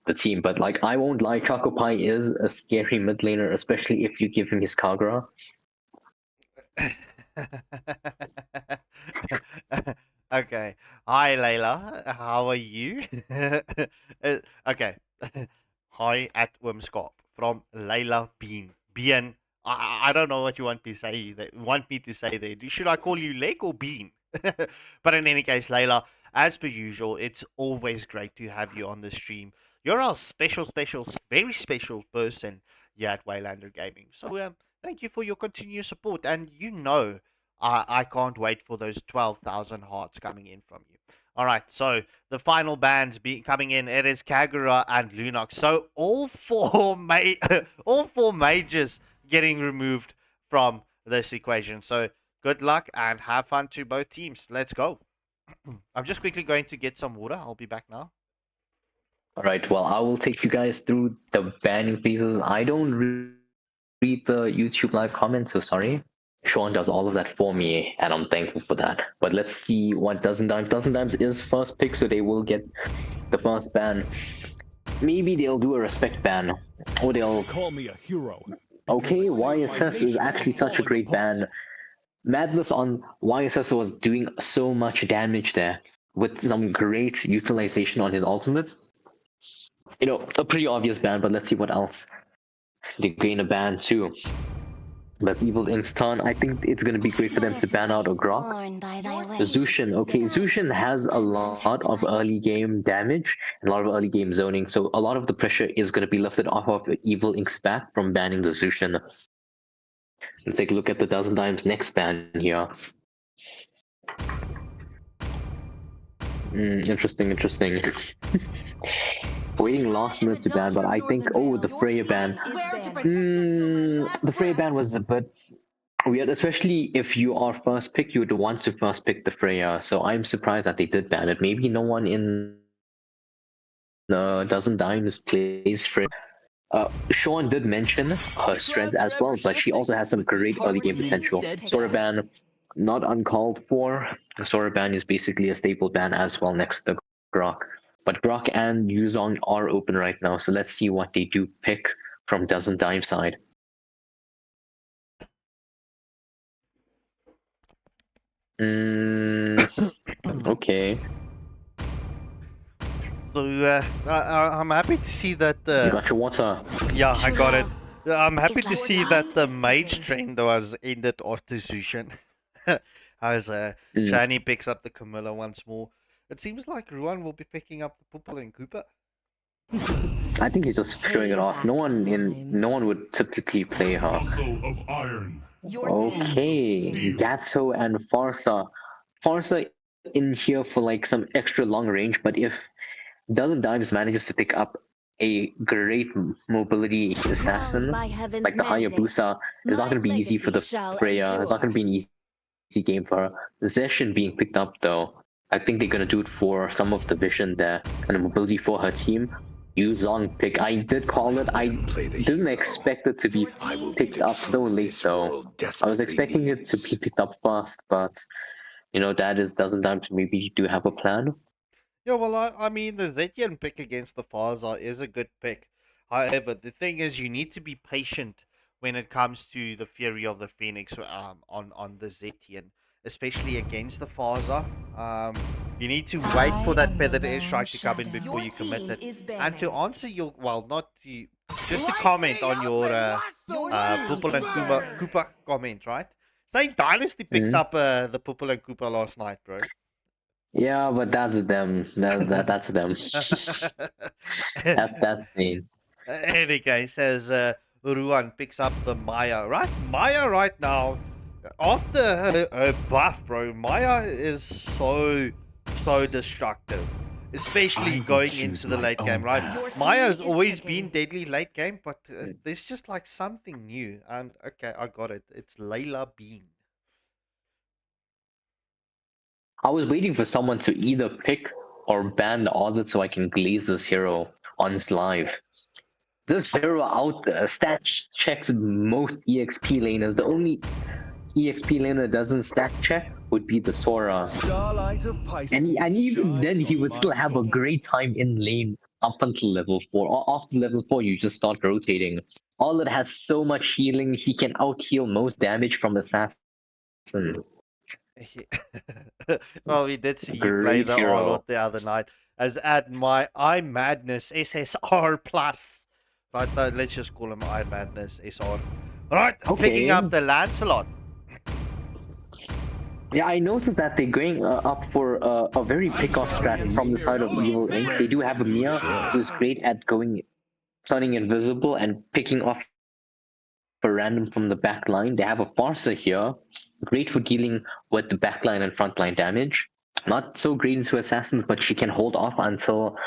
the team, but like I won't lie, Chocopai is a scary mid laner, especially if you give him his Kagura. okay. Hi, Layla. How are you? Okay. Hi at Wimscop from Layla Bean. Bean. I don't know what you want me to say. Want me to say there. Should I call you Leg or Bean? But in any case, Layla, as per usual, it's always great to have you on the stream. You're a special, very special person here at Waylander Gaming. So thank you for your continued support, and you know I can't wait for those 12,000 hearts coming in from you. All right, so the final bands coming in. It is Kagura and Lunox. So all four all four majors getting removed from this equation. So good luck and have fun to both teams. Let's go. I'm just quickly going to get some water. I'll be back now. All right. Well, I will take you guys through the banning phases. I don't read the YouTube live comments, so sorry. Sean does all of that for me, and I'm thankful for that. But let's see what Dozen Dimes. Dozen Dimes is first pick, so they will get the first ban. Maybe they'll do a respect ban, or they'll. Call me a hero. Okay, YSS is actually such a great ban. Madness on YSS was doing so much damage there with some great utilization on his ultimate. You know, a pretty obvious ban, but let's see what else. They gain a ban too. That's Evil Ink's turn. I think it's going to be great for them to ban out a Grok. Zushin. Okay, Zushin has a lot of early game damage and a lot of early game zoning, so a lot of the pressure is going to be lifted off of Evil Ink's back from banning the Zushin. Let's take a look at the Dozen Dimes next ban here. Interesting. Waiting last minute to ban, but I think, the Freya ban. The Freya ban was a bit weird, especially if you are first pick, you would want to first pick the Freya. So I'm surprised that they did ban it. Maybe no one in the Dozen Dimes plays Freya. Sean did mention her strength as well, but she also has some great early game potential. Sora ban, not uncalled for. Sora ban is basically a staple ban as well next to the Grok. But Grok and Yuzong are open right now, so let's see what they do pick from Dozen Dime side. Okay. So I'm happy to see that. You got your water. Yeah, I got it. I'm happy to see that the mage trend was ended after Zushin. As Shiny picks up the Camilla once more. It seems like Ruan will be picking up the Pupil and Cooper. I think he's just showing it off. No one would typically play her. Of iron. Okay, Gatso and Farsa. Farsa in here for like some extra long range, but if Dozen Dimes manages to pick up a great mobility assassin like the Hayabusa, it's not going to be easy for the Freya. It's not going to be an easy game for her. Zeshin being picked up though, I think they're going to do it for some of the vision there and the mobility for her team. Yuzong pick. I did call it. I didn't expect it to be picked up so late though. I was expecting it to be picked up fast, but that is Dozen Dimes maybe do have a plan. Yeah, well, I mean, the Zetian pick against the Faza is a good pick. However, the thing is, you need to be patient when it comes to the Fury of the Phoenix on the Zetian, especially against the Faza. You need to wait for that feathered airstrike to come in before you commit it. And to answer your, just to comment on your Pupil and Koopa comment, right? Saying Dynasty picked up the Pupil and Koopa last night, bro. Yeah, but that's them. That's them. that's Saints. Anyway, says Ruan picks up the Maya. Right? Maya right now, after her buff, bro, Maya is so destructive. Especially going into the late game, right? Maya has always been deadly late game, but there's just like something new. And okay, I got it. It's Layla Bean. I was waiting for someone to either pick or ban the audit so I can glaze this hero on this live. This hero out there stat checks most EXP laners. The only EXP laner that doesn't stat check would be the Sora. And even then he would still have a great time in lane up until level 4. After level 4 you just start rotating. Audit has so much healing, he can out heal most damage from assassins. Well, we did see you play the Arlord the other night. As add my iMadness SSR plus. Right, let's just call him iMadness SR. Right, picking up the Lancelot. Yeah, I noticed that they're going up for a very pick-off strat from the side of Evil Ink. They do have a Mia who's great at turning invisible and picking off for random from the back line. They have a Farsa here, great for dealing with the backline and frontline damage. Not so great into assassins, but she can hold off until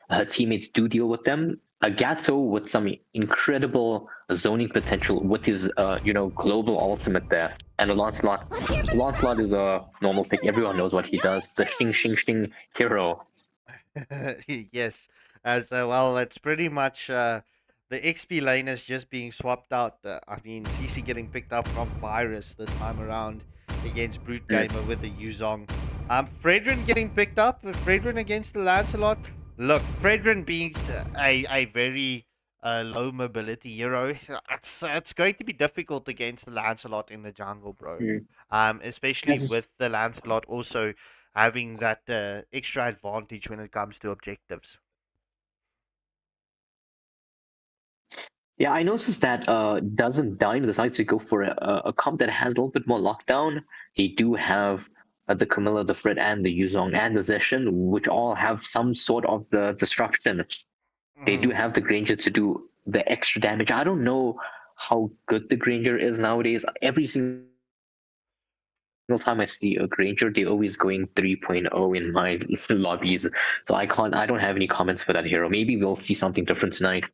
her teammates do deal with them. a Gato with some incredible zoning potential with his global ultimate there, and a Lancelot. Lancelot is a normal pick. Everyone knows what he does. The Shing Shing Shing hero. Yes, as well, it's pretty much the XP lane is just being swapped out. I mean, CC getting picked up from Virus this time around against Brute Mm. Gamer with the Yuzong. Fredrin getting picked up. Fredrin against the Lancelot. Look, Fredrin being a very low mobility hero, it's going to be difficult against the Lancelot in the jungle, bro. Mm. Especially with Yes. the Lancelot also having that extra advantage when it comes to objectives. Yeah, I noticed that Dozen Dimes decided to go for a comp that has a little bit more lockdown. They do have the Camilla, the Fred, and the Yuzong, and the Zeshin, which all have some sort of the disruption. They do Mhm. have the Granger to do the extra damage. I don't know how good the Granger is nowadays. Every single time I see a Granger, they're always going 3.0 in my lobbies. So I don't have any comments for that hero. Maybe we'll see something different tonight.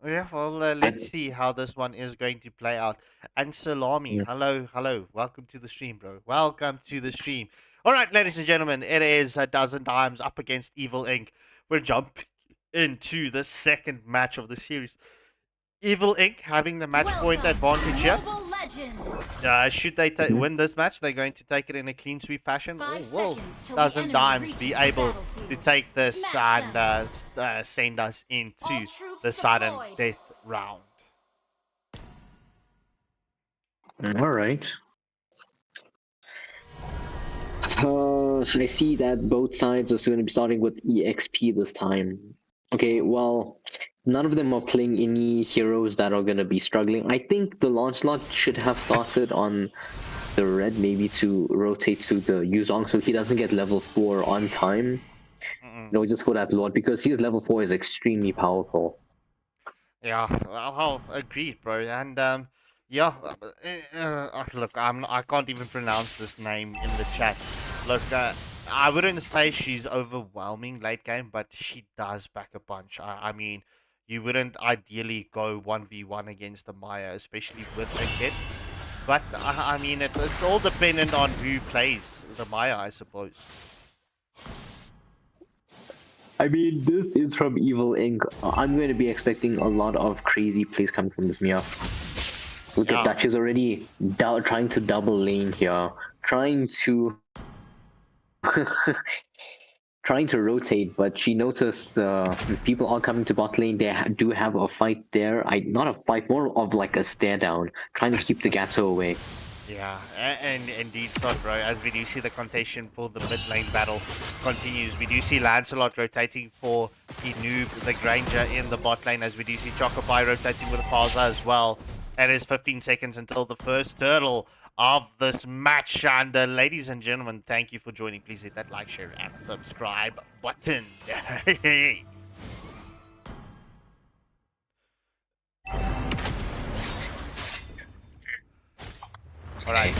Yeah, well, But let's see how this one is going to play out. And Salami, mm, hello, hello, welcome to the stream, bro. Welcome to the stream. All right, ladies and gentlemen, it is a dozen times up against Evil Inc. We're jumping into the second match of the series. Evil Inc. having the match point advantage here. Should they mhm. win this match, they're going to take it in a clean sweep fashion. Or will Dozen Dimes be able to take this and send us into the sudden death round? All right. I see that both sides are going to be starting with EXP this time. Okay, well, none of them are playing any heroes that are going to be struggling. I think the Lancelot should have started on the red, maybe to rotate to the Yuzong so he doesn't get level 4 on time. Mm-mm. Just for that Lord, because his level 4 is extremely powerful. Yeah, well, agreed, bro. And yeah, look, I can't even pronounce this name in the chat. Look, I wouldn't say she's overwhelming late game, but she does pack a punch. I mean, you wouldn't ideally go 1v1 against the Maya, especially with a kit. But I mean, it's all dependent on who plays the Maya, I suppose. I mean, this is from Evil Inc. I'm going to be expecting a lot of crazy plays coming from this Mia. Look Yeah. at that, she's already trying to double lane here. Trying to trying to rotate, but she noticed people are coming to bot lane. They do have a fight there. Not a fight, more of like a stare down, trying to keep the Gato away. Yeah, and indeed so, bro. As we do see the contention for the mid lane battle continues, we do see Lancelot rotating for the noob, the Granger in the bot lane, as we do see Chocopi rotating with Faza as well. It is 15 seconds until the first turtle of this match. And ladies and gentlemen, thank you for joining. Please hit that like, share, and subscribe button. Alright,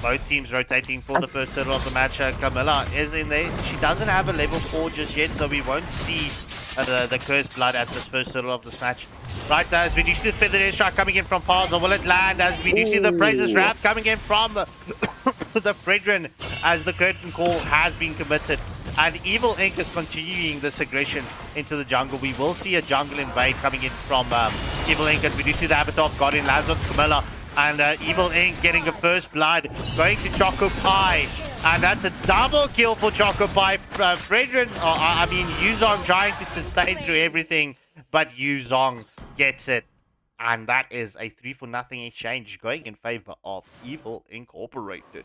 both teams rotating for the first turtle of the match. Camilla is in there. She doesn't have a level 4 just yet, so we won't see the cursed blood at this first turtle of this match. Right, as we do see the feathered airstrike coming in from Parza, will it land? As we do see the praises wrap coming in from the Fredrin, as the curtain call has been committed. And Evil Inc. is continuing this aggression into the jungle. We will see a jungle invade coming in from Evil Inc. as we do see the Avatar of Guardian lands on Camilla. And Evil Inc. getting a first blood, going to Choco Pie. And that's a double kill for Choco Pie. Fredrin, Yuzong trying to sustain through everything, but Yuzong gets it. And that is a 3-for-0 exchange going in favor of Evil Incorporated.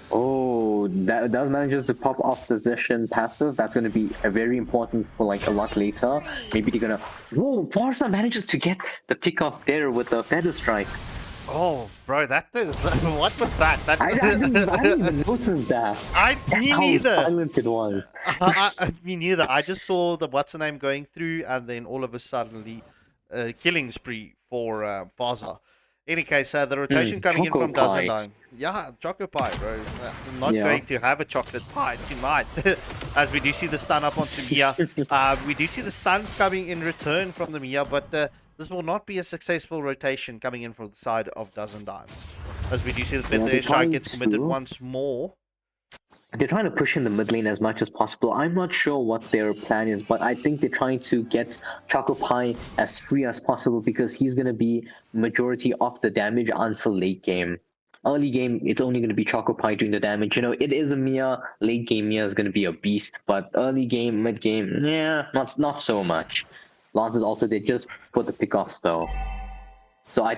Oh, that manages to pop off the Zeshin passive. That's going to be very important for like a lot later. Maybe they're gonna. Whoa, Parsa manages to get the pick off there with the feather strike. Oh, bro, that is what was that? That I didn't even notice that. me How neither. silent it was. Me neither. I just saw the what's the name going through, and then all of a sudden, killing spree for Faza Any case, the rotation coming in from Choco Pie. Dazandine. Yeah, Choco Pie, bro. Not Yeah. going to have a chocolate pie tonight. As we do see the stun up onto Mia. We do see the stuns coming in return from the Mia, but this will not be a successful rotation coming in from the side of Dazandine. As we do see the fifth they're air strike trying gets committed to. once more. They're trying to push in the mid lane as much as possible. I'm not sure what their plan is, but I think they're trying to get Choco Pie as free as possible because he's going to be majority of the damage until late game. Early game, it's only going to be Choco Pie doing the damage. You know, it is a Mia. Late game, Mia is going to be a beast, but early game, mid game, yeah, not so much. Lance is also there just for the pickoffs though. So I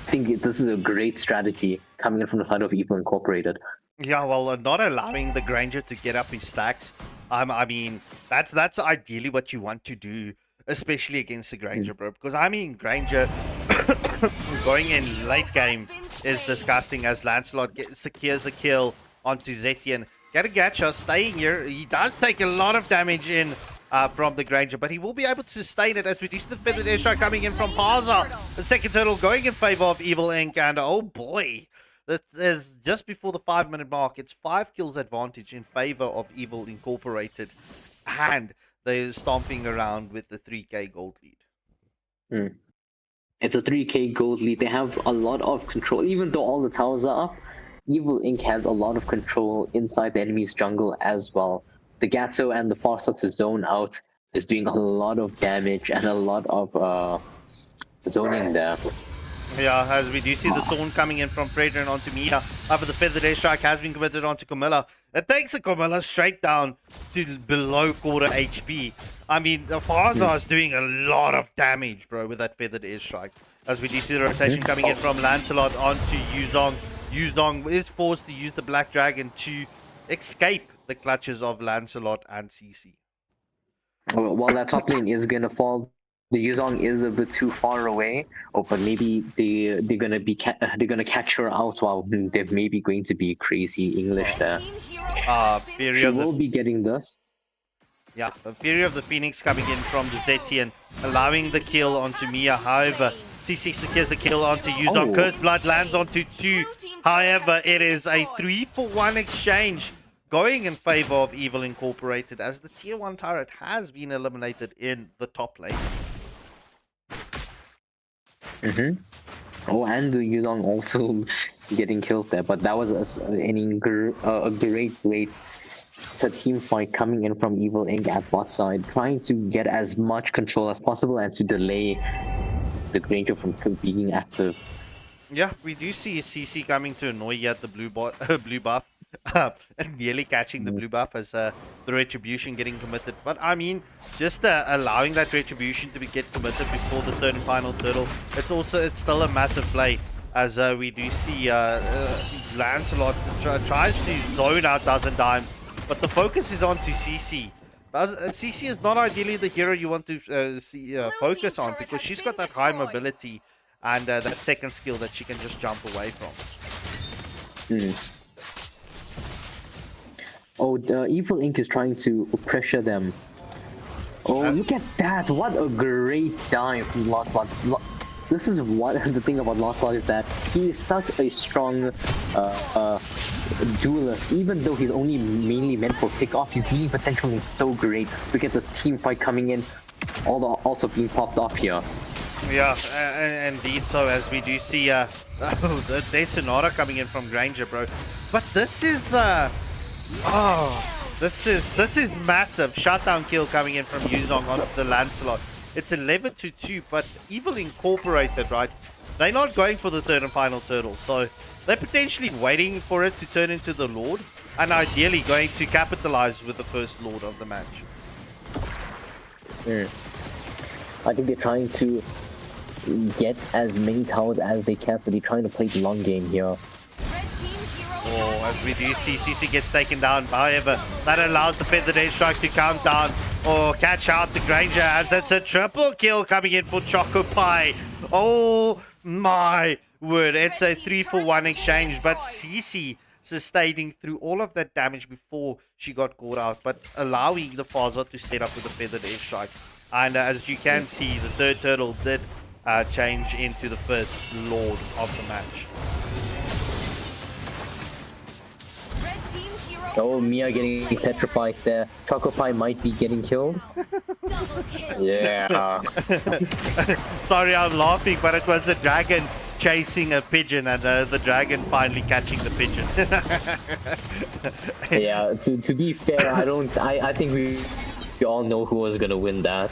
think this is a great strategy coming in from the side of Evil Incorporated. Yeah, well, not allowing the Granger to get up his stacks. I mean, that's ideally what you want to do, especially against the Granger, bro. Because I mean, Granger going in late game is disgusting as Lancelot secures a kill onto Zetian. Garagacha staying here. He does take a lot of damage in from the Granger, but he will be able to sustain it as we do see the feathered airstrike coming in from Parza. The second turtle going in favor of Evil Inc. And oh boy. That is just before the 5-minute mark. It's 5 kills advantage in favor of Evil Incorporated, and they're stomping around with the 3k gold lead. It's a 3k gold lead. They have a lot of control, even though all the towers are up. Evil Inc. has a lot of control inside the enemy's jungle as well. The Gatso and the Farsa to zone out is doing a lot of damage and a lot of zoning there. Yeah, as we do see the Thorn coming in from Fredrin onto Mia. However, the feathered airstrike has been committed onto Camilla. It takes the Camilla straight down to below quarter HP. I mean, the Farza is doing a lot of damage, bro, with that feathered airstrike. As we do see the rotation coming in from Lancelot onto Yuzong. Yuzong is forced to use the Black Dragon to escape the clutches of Lancelot and CC. While that top lane is gonna fall, the Yuzong is a bit too far away. Oh, but maybe they're gonna catch her out while they're maybe going to be crazy English there. Fury She of the, will be getting this. yeah, the Fury of the Phoenix coming in from the Zetian, allowing the kill onto Mia. However, CC secures the kill onto Yuzong. Oh. Cursed Blood lands onto 2. However, it is a 3-for-1 exchange going in favor of Evil Incorporated as the tier 1 turret has been eliminated in the top lane. Oh, and the Yuzong also getting killed there, but that was a great team fight coming in from Evil Inc. at bot side, trying to get as much control as possible and to delay the Granger from being active. Yeah, we do see CC coming to annoy you at the blue buff. And nearly catching the blue buff as the retribution getting committed. But I mean, just allowing that retribution to get committed before the third and final turtle, it's still a massive play as we do see Lancelot tries to zone out Dazandime, but the focus is on to CC. CC is not ideally the hero you want to focus on because she's got that high mobility and that second skill that she can just jump away from. Oh, the Evil Inc. is trying to pressure them. Oh, look at that! What a great dive from Lancelot. This is what the thing about Lancelot is that he is such a strong duelist. Even though he's only mainly meant for pick-off, his healing potential is so great. We get this team fight coming in, also being popped off here. Yeah, indeed. So as we do see the Sonata coming in from Granger, bro. But this is this is massive. Shutdown kill coming in from Yuzong onto the Lancelot. It's 11-2, but Evil Incorporated, right? They're not going for the third and final turtle, so they're potentially waiting for it to turn into the Lord, and ideally going to capitalize with the first Lord of the match. I think they're trying to get as many towers as they can, so they're trying to play the long game here. Oh, as we do see CC gets taken down. However, that allows the feathered airstrike to count down or catch out the Granger as it's a triple kill coming in for Choco Pie. Oh my word, it's a 3-for-1 exchange, but CC sustaining through all of that damage before she got caught out, but allowing the Farza to set up with a feathered airstrike. And as you can see, the third turtle did change into the first Lord of the match. Red team hero Oh, Mia getting petrified there. Choco Pie might be getting killed. double kill. Yeah. Sorry, I'm laughing, but it was the dragon chasing a pigeon and the dragon finally catching the pigeon. Yeah, to be fair, I think we all know who was gonna win that.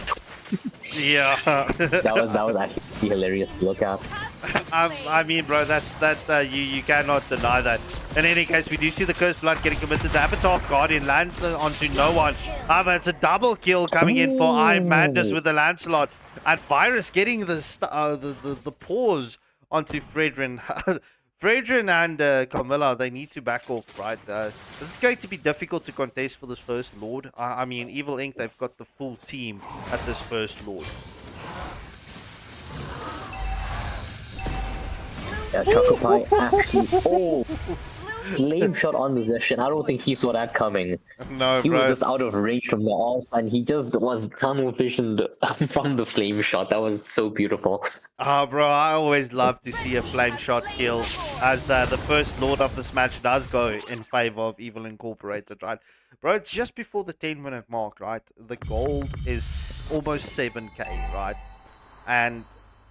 Yeah. That was actually hilarious to look at. I mean, bro, you cannot deny that. In any case, we do see the Cursed Blood getting committed. The Avatar of Guardian lands onto no one. It's a double kill coming in for I Madness with the Lancelot. And Virus getting the pause onto Fredrin. Fredrin and Camilla, they need to back off, right? This is going to be difficult to contest for this first Lord. I mean, Evil Inc., they've got the full team at this first Lord. Yeah, Choco Pie actually. Oh! Flame shot on possession. I don't think he saw that coming. No, He bro. was just out of range from the off, and he just was tunnel visioned from the flame shot. That was so beautiful. Bro, I always love to see a flame shot kill, as the first Lord of this match does go in favor of Evil Incorporated, right? Bro, it's just before the 10-minute mark, right? The gold is almost 7k, right? And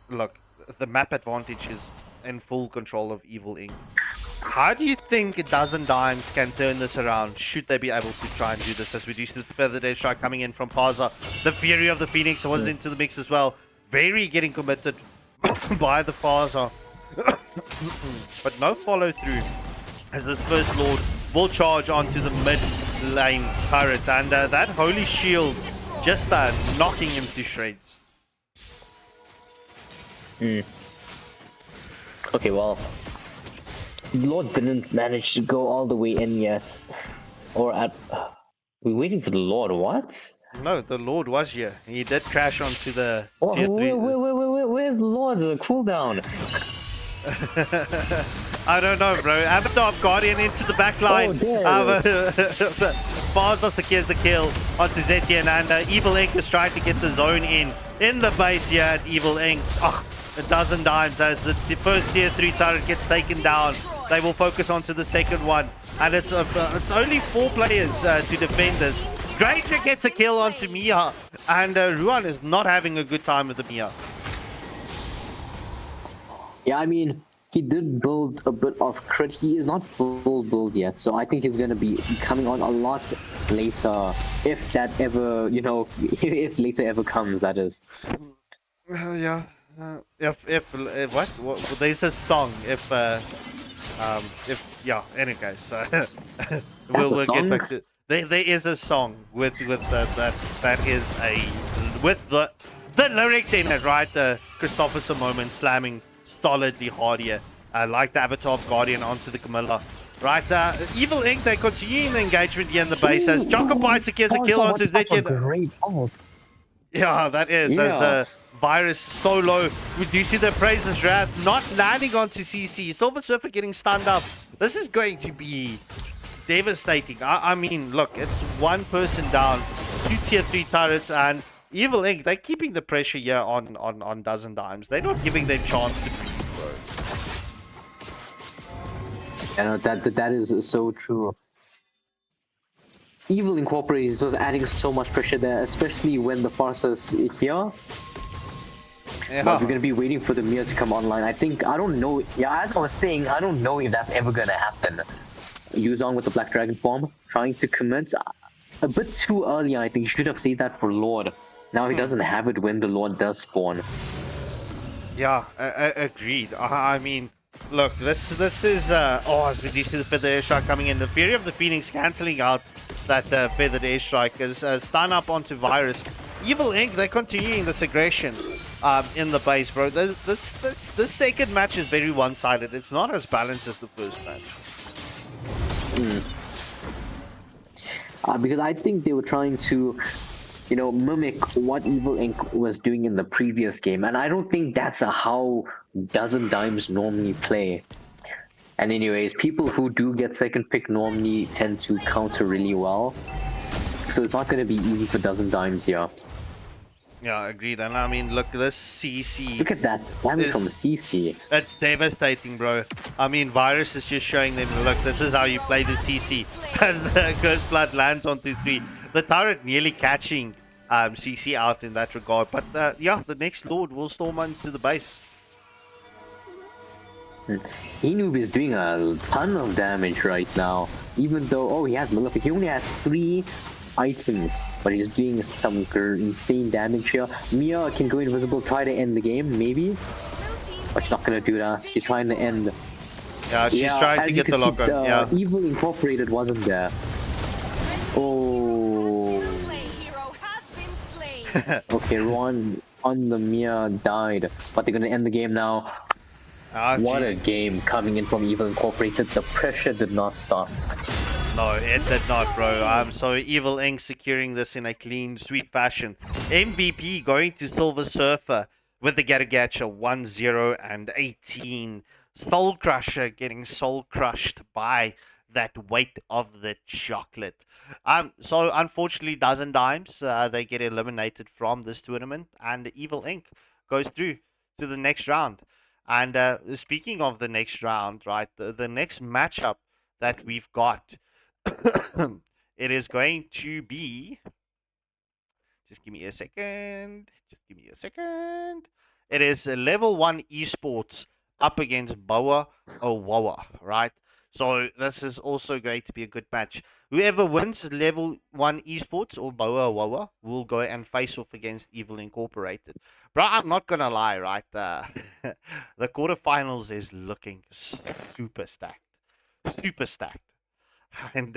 look, the map advantage is in full control of Evil Inc. How do you think a dozen dimes can turn this around? Should they be able to try and do this? As we do see the Feather Day Strike coming in from Parza. The Fury of the Phoenix was into the mix as well. Very getting committed by the Farza. But no follow through, as this first Lord will charge onto the mid lane turret. And that Holy Shield just knocking him to shreds. Okay, well, Lord didn't manage to go all the way in yet. Or at... We're waiting for the Lord, what? No, the Lord was here. He did crash onto the Oh, tier 3. where's the Lord? The cooldown. I don't know, bro. Avatar of Guardian into the back line. Farza secures the kill onto Zetian, and Evil Inc. is trying to get the zone in the base here at Evil Inc. Oh, a dozen dimes as the first tier 3 turret gets taken down. They will focus onto the second one, and it's only 4 players to defend this. Granger gets a kill onto Mia, and Ruan is not having a good time with the Mia. Yeah, I mean, he did build a bit of crit. He is not full build yet, so I think he's gonna be coming on a lot later, if that ever, you know, if later ever comes, that is. Yeah. If what? There's a song. If yeah. Anyway, so we'll get back to. There is a song with that is a with the lyrics in it, right? The Christopherson moment slamming solidly hard here, like the Avatar of Guardian onto the Camilla. Right, Evil Inc. They continue the engagement here in the base as Chocopie secures a kill onto Zetian. Great off. Yeah, that is. Yeah. As Virus so low. We do see the Praise's Wrath not landing onto CC. Silver Surfer getting stunned up. This is going to be devastating. I mean, look, it's one person down, 2 tier 3 turrets, and Evil Inc. They're keeping the pressure here on Dozen Dimes. They're not giving them chance to breathe, bro. Yeah, that is so true. Evil Incorporated is just adding so much pressure there, especially when the Farsa's here. Yeah. But we're gonna be waiting for the Mia to come online. I don't know. Yeah, as I was saying, I don't know if that's ever gonna happen. Yuzong with the Black Dragon form, trying to commit a bit too early. I think he should have saved that for Lord. Now he doesn't have it when the Lord does spawn. Yeah, agreed. I mean, look, this is as we do see the Feathered Airstrike coming in. The Fury of the Phoenix cancelling out that Feathered Airstrike is stun up onto Virus. Evil Inc. They're continuing this aggression in the base, bro. This second match is very one-sided. It's not as balanced as the first match. Because I think they were trying to, you know, mimic what Evil Inc. was doing in the previous game, and I don't think that's how Dozen Dimes normally play. And anyways, people who do get second pick normally tend to counter really well, so it's not going to be easy for Dozen Dimes here. Yeah, agreed. And I mean, look, this CC Look at that damage is from CC. it's devastating, bro. I mean, Virus is just showing them, look, this is how you play the CC. And the Ghost Blood lands onto 3. The turret nearly catching CC out in that regard. But yeah, the next Lord will storm onto the base. Inub is doing a ton of damage right now, even though, oh, he has Malefic. He only has 3 items, but he's doing some insane damage here. Mia can go invisible, try to end the game, maybe, but she's not gonna do that. She's trying to end. Yeah, she's trying to as you get the can see, lock on. Yeah. Evil Incorporated wasn't there. Oh. Okay, Ron on the Mia died, but they're gonna end the game now. What a game coming in from Evil Incorporated. The pressure did not stop. No, it did not, bro. So Evil Inc. securing this in a clean, sweet fashion. MVP going to Silver Surfer with the Gatagacha 1-0 and 18. Soul Crusher getting soul crushed by that weight of the chocolate. So unfortunately, Dozen Dimes, they get eliminated from this tournament, and Evil Inc. goes through to the next round. And speaking of the next round, right, the next matchup that we've got, it is going to be. Just give me a second. Just give me a second. It is a level 1 eSports up against Boah Oh Woah, right? So this is also going to be a good match. Whoever wins level 1 esports or Boah Oh Woah will go and face off against Evil Incorporated. Bro, I'm not gonna lie, right? The quarterfinals is looking super stacked. Super stacked. And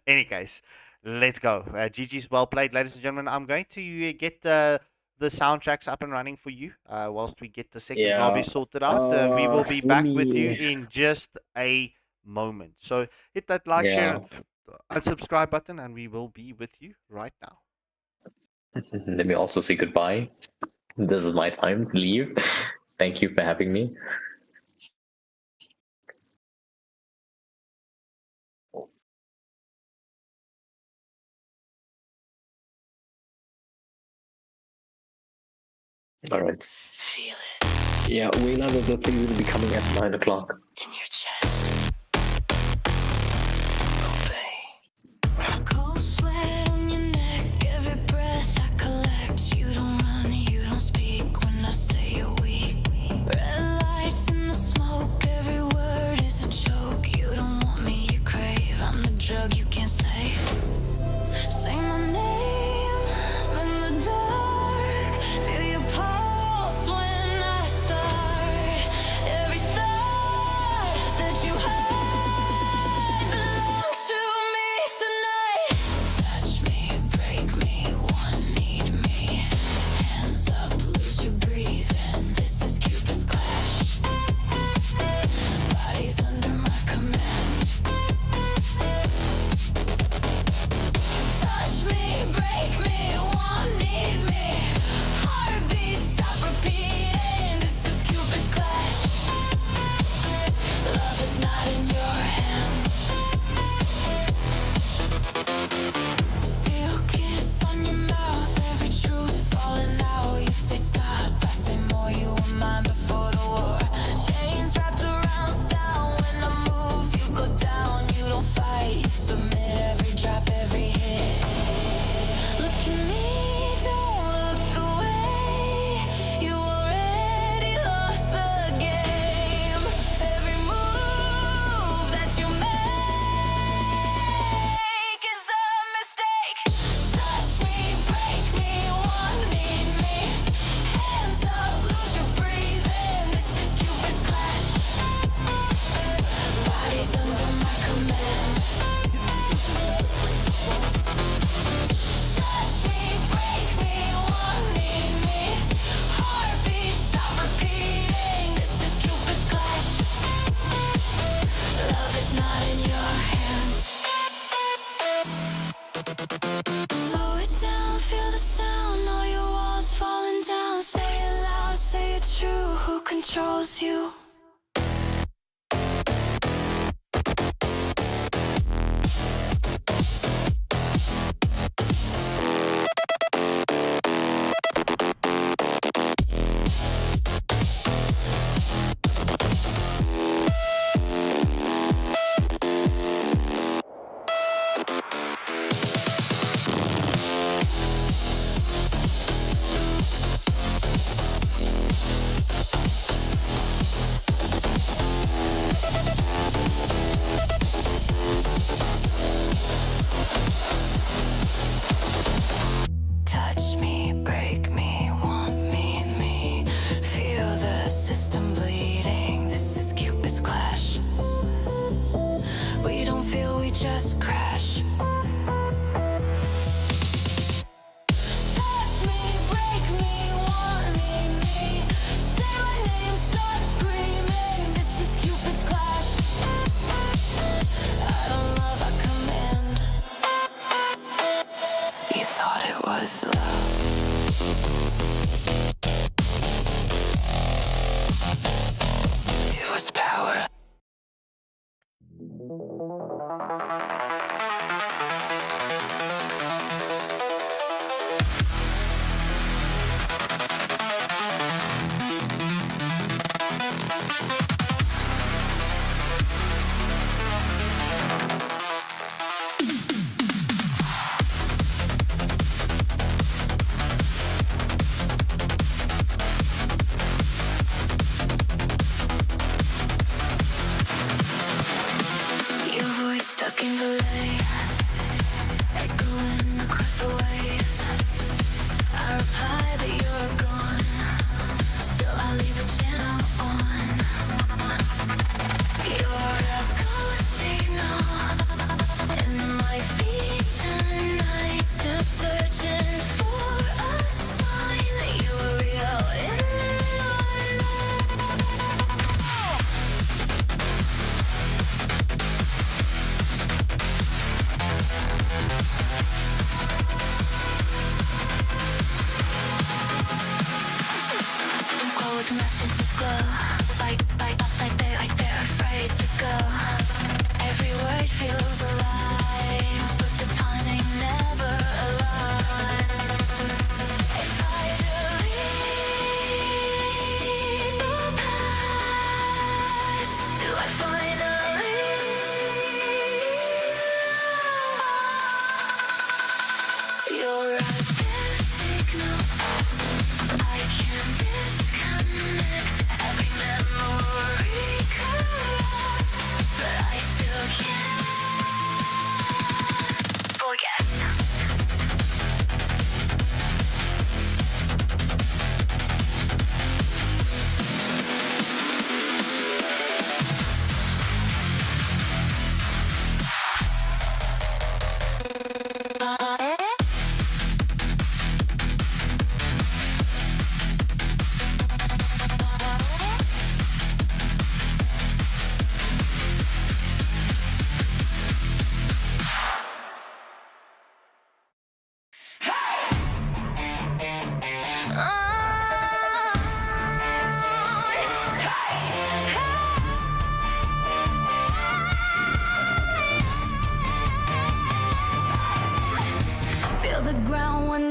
any case, let's go. GG's well played, ladies and gentlemen. I'm going to get the soundtracks up and running for you whilst we get the second lobby sorted out. We will be back with you in just a moment. So hit that like, share, and subscribe button, and we will be with you right now. Let me also say goodbye. This is my time to leave. Thank you for having me. All right. Feel it Yeah, Waylander, the thing will be coming at 9 o'clock. in your chest. Obey. Cold sweat on your neck, every breath I collect. You don't run, you don't speak when I say you're weak. Red lights in the smoke, every word is a joke. You don't want me, you crave. I'm the drug you can't save. Say my name in the dark. Feel your pulse when I start. Every thought that you hide belongs to me tonight. Touch me, break me, one need me. Hands up, lose your breathing. This is Cupid's clash. Bodies under my command. Touch me, break me, one need me. Heartbeat, stop repeating. This is Cupid's clash. Love is not in your hands. Still kiss on your mouth, every truth falling out. You say stop, I say more. You were mine before the war. Chains wrapped around sound. When I move, you go down. You don't fight, you submit. Every drop, every hit. Look at me, don't look away. You already lost the game. Every move that you make is a mistake. Touch me, break me, one need me. Hands up, lose your breathing. This is Cupid's clash. Bodies under my command. Touch me, break me, one need me. Heartbeat, stop repeating. This is Cupid's clash. Love is not in your hands. Slow it down, feel the sound. All your walls falling down. Say it loud, say it true. Who controls you?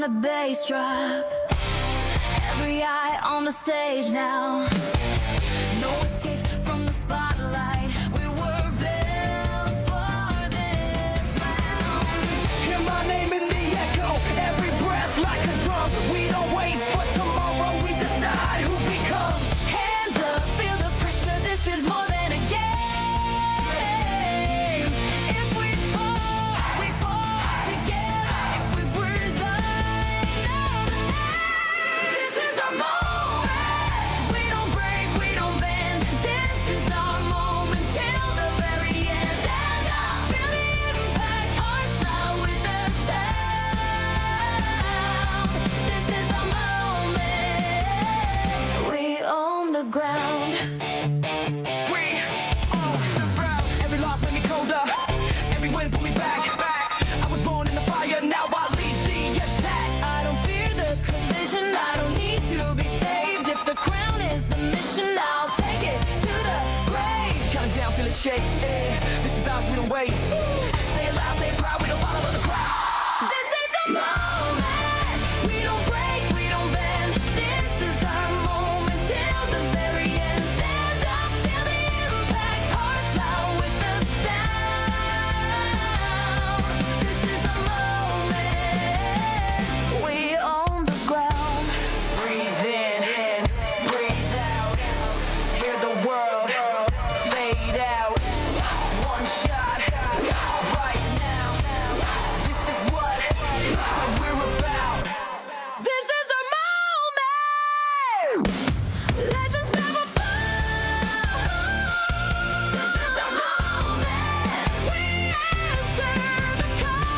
the bass drop. Every eye on the stage now. No escape from the spotlight. We were built for this round. Hear my name in the echo, every breath like a drum. We don't wait for tomorrow, we decide who becomes. Hands up, feel the pressure. This is more than a game. If we fall together. If we resign, this is our moment. We don't break, we don't bend. This is our moment till the very end. Stand up, feel the impact. Hearts loud with the sound. This is our moment. We own the ground. We own the ground. Every loss made me colder, every win put me back. I was born in the fire, now I lead the attack. I don't fear the collision. I don't need to be saved. If the crown is the mission, I'll take it to the grave. Counting down, feel it shake. This is ours, we don't wait. Say it loud, say it proud, we don't follow the crowd. This is a moment. We don't break, we don't bend. This is our moment till the very end. Stand up, feel the impact. Hearts loud with the sound. This is a moment. We own the ground. Breathe in, breathe out. Hear the world fade out. One shot, right now. This is what we're about. This is our moment. Legends never fall. This is our moment. We answer the call.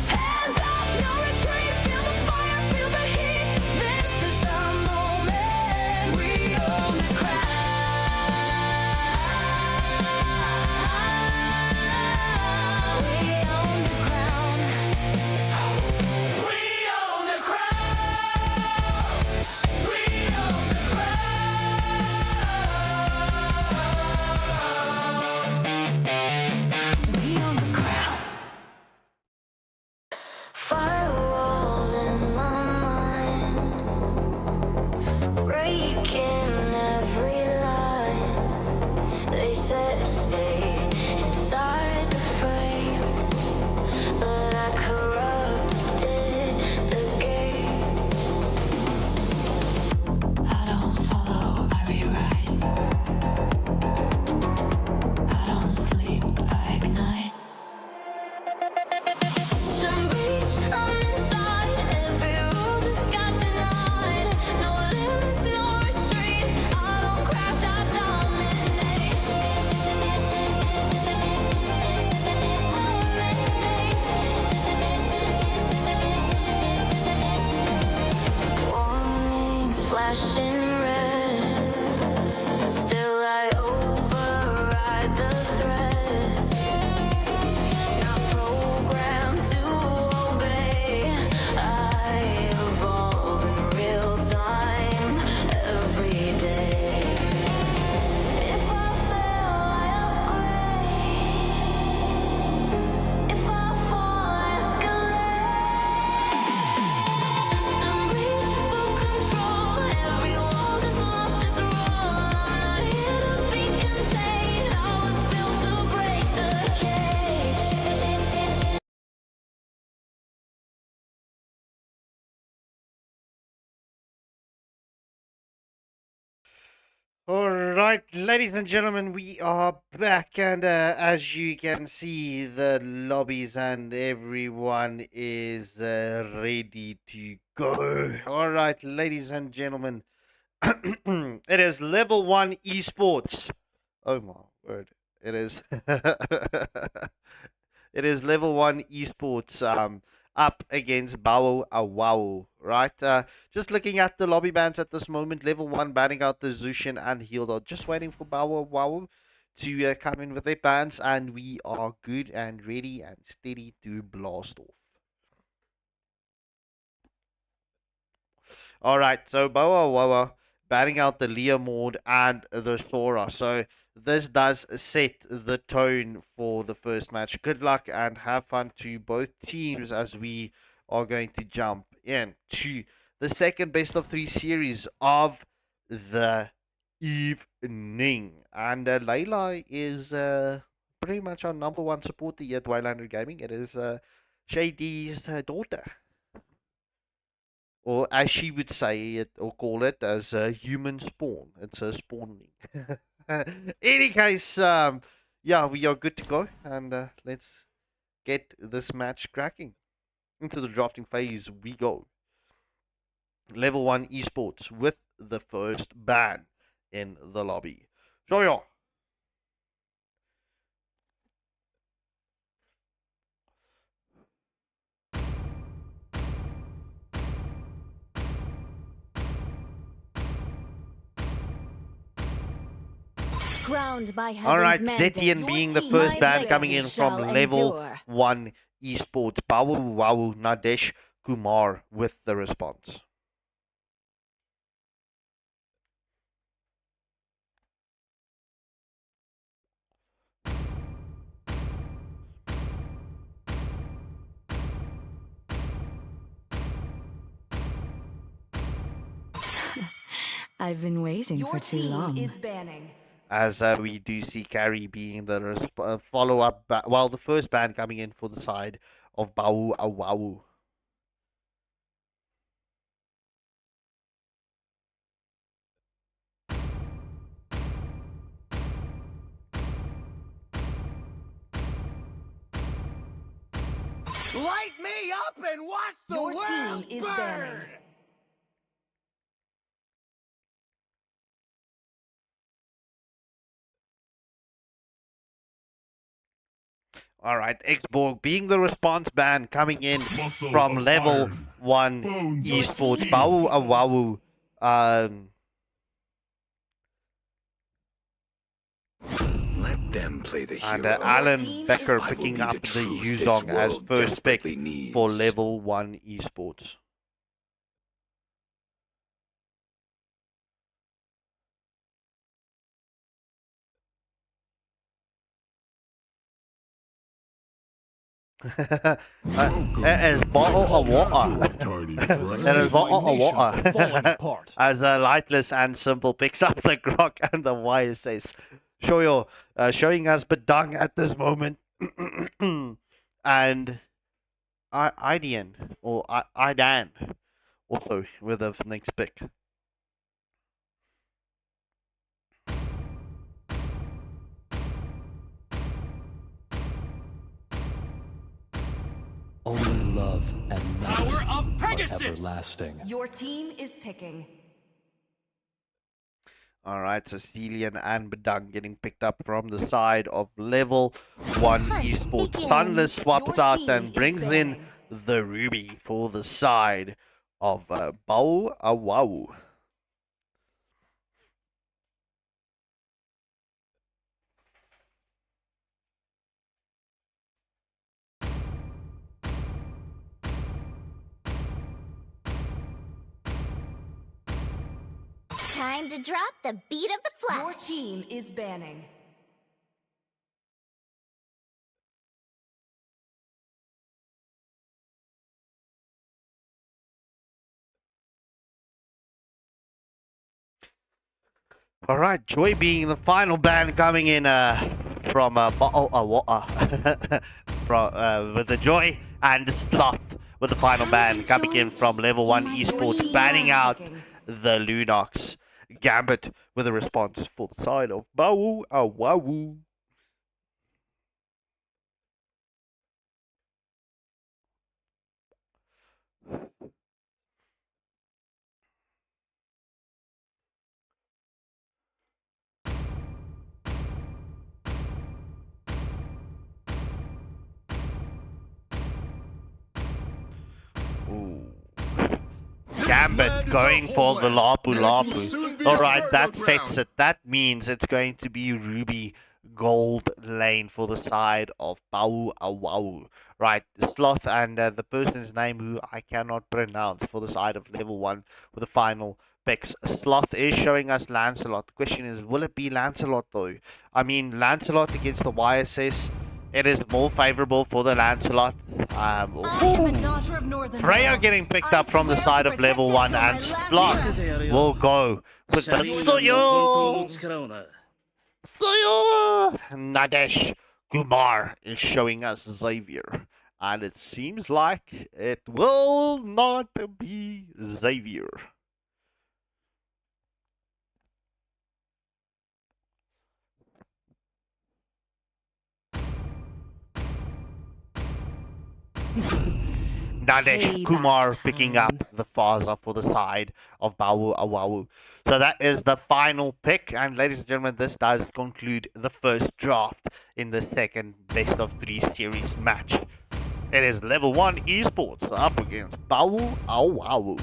Hands up, no retreat. Feel the fire, feel the heat. This is our moment. We own the crown. We own the crown. We own the crown. We own the crown. We own the crown. Firewalls in my mind, breaking every line. They said stay inside the frame, but I corrupted the game. I don't follow, I rewrite. I don't sleep, I ignite. Some breach, I'm inside. Every rule just got denied. No limits, no retreat. I don't crash, I dominate. Warnings flashing red. Still I override the threat. Not programmed to obey. I evolve in real time every day. If I fail, I upgrade. If I fall, I escalate. System reach full control. Every wall just lost its role. I'm not here to be contained. I was built to break the cage. All right, ladies and gentlemen, we are back, and as you can see, the lobbies and everyone is ready to go. All right, ladies and gentlemen, it is level 1 eSports. Oh my word, it is. It is level 1 eSports up against Boah Oh Woah, right? Just looking at the lobby bans at this moment, level 1 banning out the Zushin and Hilda. Just waiting for Boah Oh Woah to come in with their bans, and we are good and ready and steady to blast off. All right, so Boah Oh Woah banning out the Leomord and the Sora. So this does set the tone for the first match. Good luck and have fun to both teams as we are going to jump into the second best of three series of the evening. And Layla is pretty much our number one supporter here at Waylander Gaming. It is Shady's daughter, or as she would say it or call it, as a human spawn. It's her spawning. Any case, yeah, we are good to go, and let's get this match cracking. Into the drafting phase we go. Level 1 eSports with the first ban in the lobby. Show you. Crowned by Alright, heaven's mandate, Zetian being the your first team's ban coming in legacy from shall level endure. 1 eSports. Boah Oh Woah Nadesh Kumar with the response. I've been waiting Your for too team long. is banning. As we do see Carrie being the follow-up, well, the first ban coming in for the side of Boah Oh Woah. Light me up and watch the Your world team is burn! banning. Alright, Xborg being the response ban coming in from level 1 esports. Boah Oh Woah. Let them play the And hero. Alan Becker I will picking be the up the truth this Yuzong as world first pick desperately needs. for level 1 esports. It is bottle of water. It is bottle of Civilization falling water. apart. As Lightless and Simple picks up the grok and the YSS. Shoyo showing us Bedang at this moment. And Idian or Idan also with the next pick. Only love and Power might of are Pegasus! everlasting. Your team is picking. Alright, Cecilian and Bedang getting picked up from the side of level 1 Hunt esports. begins. Sunless swaps Your out team and is brings in banning. the Ruby for the side of Boah Oh Woah. Time to drop the beat of the flash. Your team is banning. Alright, Joy being the final ban coming in from Boah Oh Woah. From with the Joy and the Sloth with the final ban coming in from level 1 esports, banning out the Lunox. Gambit with a response for the side of Boah Oh Woah. Ooh. Gambit going for the Lapu Lapu. Alright, that sets it. That means it's going to be Ruby Gold lane for the side of Boah Oh Woah. Right, the Sloth and the person's name who I cannot pronounce for the side of level 1 with the final picks. Sloth is showing us Lancelot. The question is, will it be Lancelot though? I mean, Lancelot against the YSS, it is more favorable for the Lancelot. Freya getting picked up from the side of level 1, and Sloth will go with the Soyo! Soyo! Nadesh Kumar is showing us Xavier. And it seems like it will not be Xavier. Nadesh Kumar picking up the Faza for the side of Boah Oh Woah. So that is the final pick, and ladies and gentlemen, this does conclude the first draft in the second best of 3 series match. It is level 1 eSports up against Boah Oh Woah.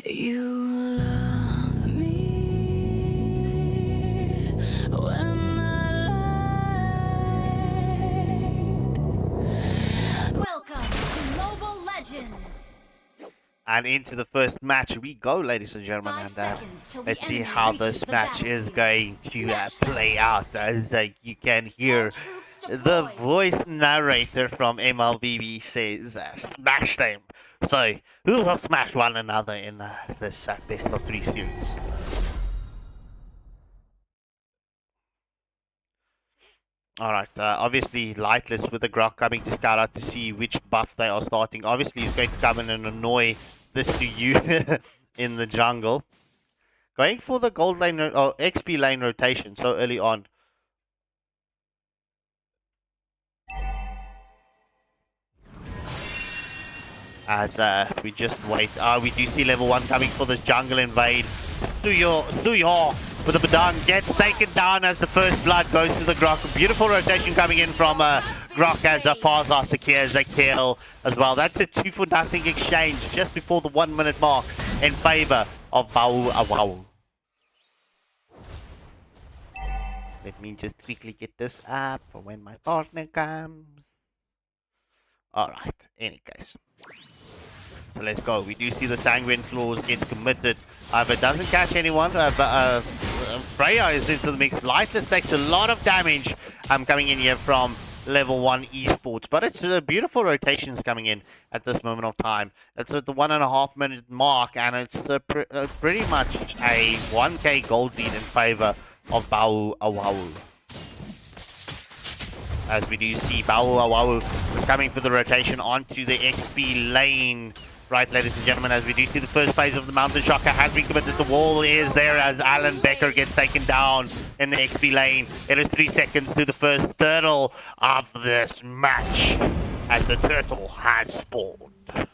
You love me when I lied. Welcome to Mobile Legends. And into the first match we go, ladies and gentlemen, and let's see how this match is going to play out. As you can hear, the voice narrator from MLBB says, smash them. So, who will smash one another in this best of 3 series? Alright, obviously Lightless with the Grok coming to scout out to see which buff they are starting. Obviously he's going to come in and annoy this to you in the jungle. Going for the gold lane or XP lane rotation so early on. As we just wait. We do see level 1 coming for this jungle invade. Suyo with the Badang gets taken down as the first blood goes to the Grok. Beautiful rotation coming in from Grok as Faza secures a kill as well. That's a 2-for-0 exchange just before the 1 minute mark in favor of Boah Oh Woah. Let me just quickly get this up for when my partner comes. Alright, any case. So let's go. We do see the Sanguine Claws gets committed. But it doesn't catch anyone. Freya is into the mix. Lightless takes a lot of damage coming in here from level 1 eSports. But it's beautiful rotations coming in at this moment of time. It's at the 1.5 minute mark. And it's pretty much a 1k gold lead in favor of Boah Oh Woah. As we do see Boah Oh Woah is coming for the rotation onto the XP lane. Right, ladies and gentlemen, as we do see the first phase of the Mountain Shocker has been committed. The wall is there as Alan Becker gets taken down in the XP lane. It is 3 seconds to the first turtle of this match as the turtle has spawned.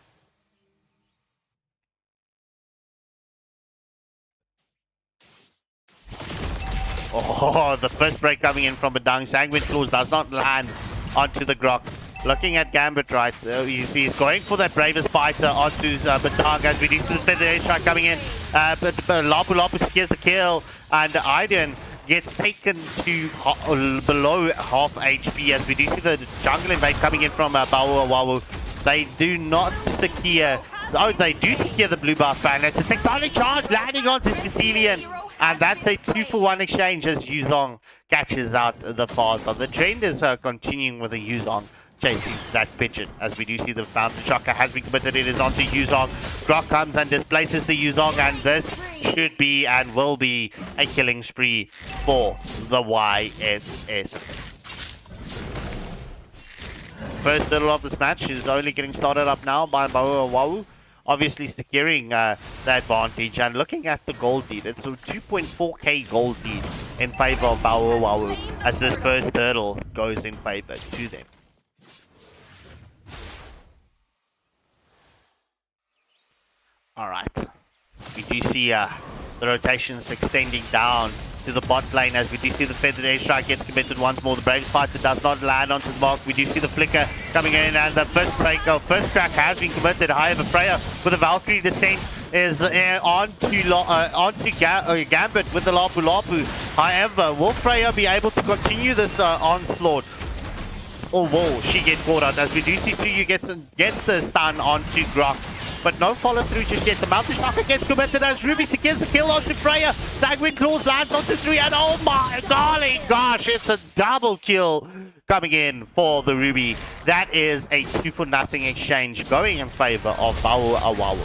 Oh, the first break coming in from Badang. Sanguine Claws does not land onto the Grok. Looking at Gambit, right, he's going for that Bravest Fighter onto Badang as we do see the fifth strike coming in. But Lapu Lapu secures the kill, and Aiden gets taken to below half HP as we do see the jungle invade coming in from Boah Oh Woah. They do not secure. Oh, they do secure the blue buff, and it's a tectonic charge landing onto Sicilian. And that's a 2-for-1 exchange as Yuzong catches out the Faza. The trend is continuing with the Yuzong chasing that pigeon. As we do see the Mountain Shocker has been committed, it is onto Yuzong. Grok comes and displaces the Yuzong, and this should be and will be a killing spree for the YSS. First little of this match is only getting started up now by Boah Oh Woah. Obviously securing the advantage, and looking at the gold lead, it's a 2.4k gold lead in favor of Boah Oh Woah as this first turtle goes in favor to them. Alright. We do see the rotations extending down to the bot lane as we do see the feathered airstrike gets committed once more. The Brave Spider does not land onto the mark. We do see the flicker coming in and the first crack has been committed. However, Freya with the Valkyrie descent is onto Gambit with the Lapu Lapu. However, will Freya be able to continue this onslaught? Or will she get caught out as we do see Tsuyu gets the stun onto Grok? But no follow through just yet. The Mountain Shocker gets committed as Ruby secures the kill onto Freya. Sanguine Claws lands onto 3 and oh my darling gosh, it's a double kill coming in for the Ruby. That is a 2-for-0 exchange going in favor of Boah Oh Woah.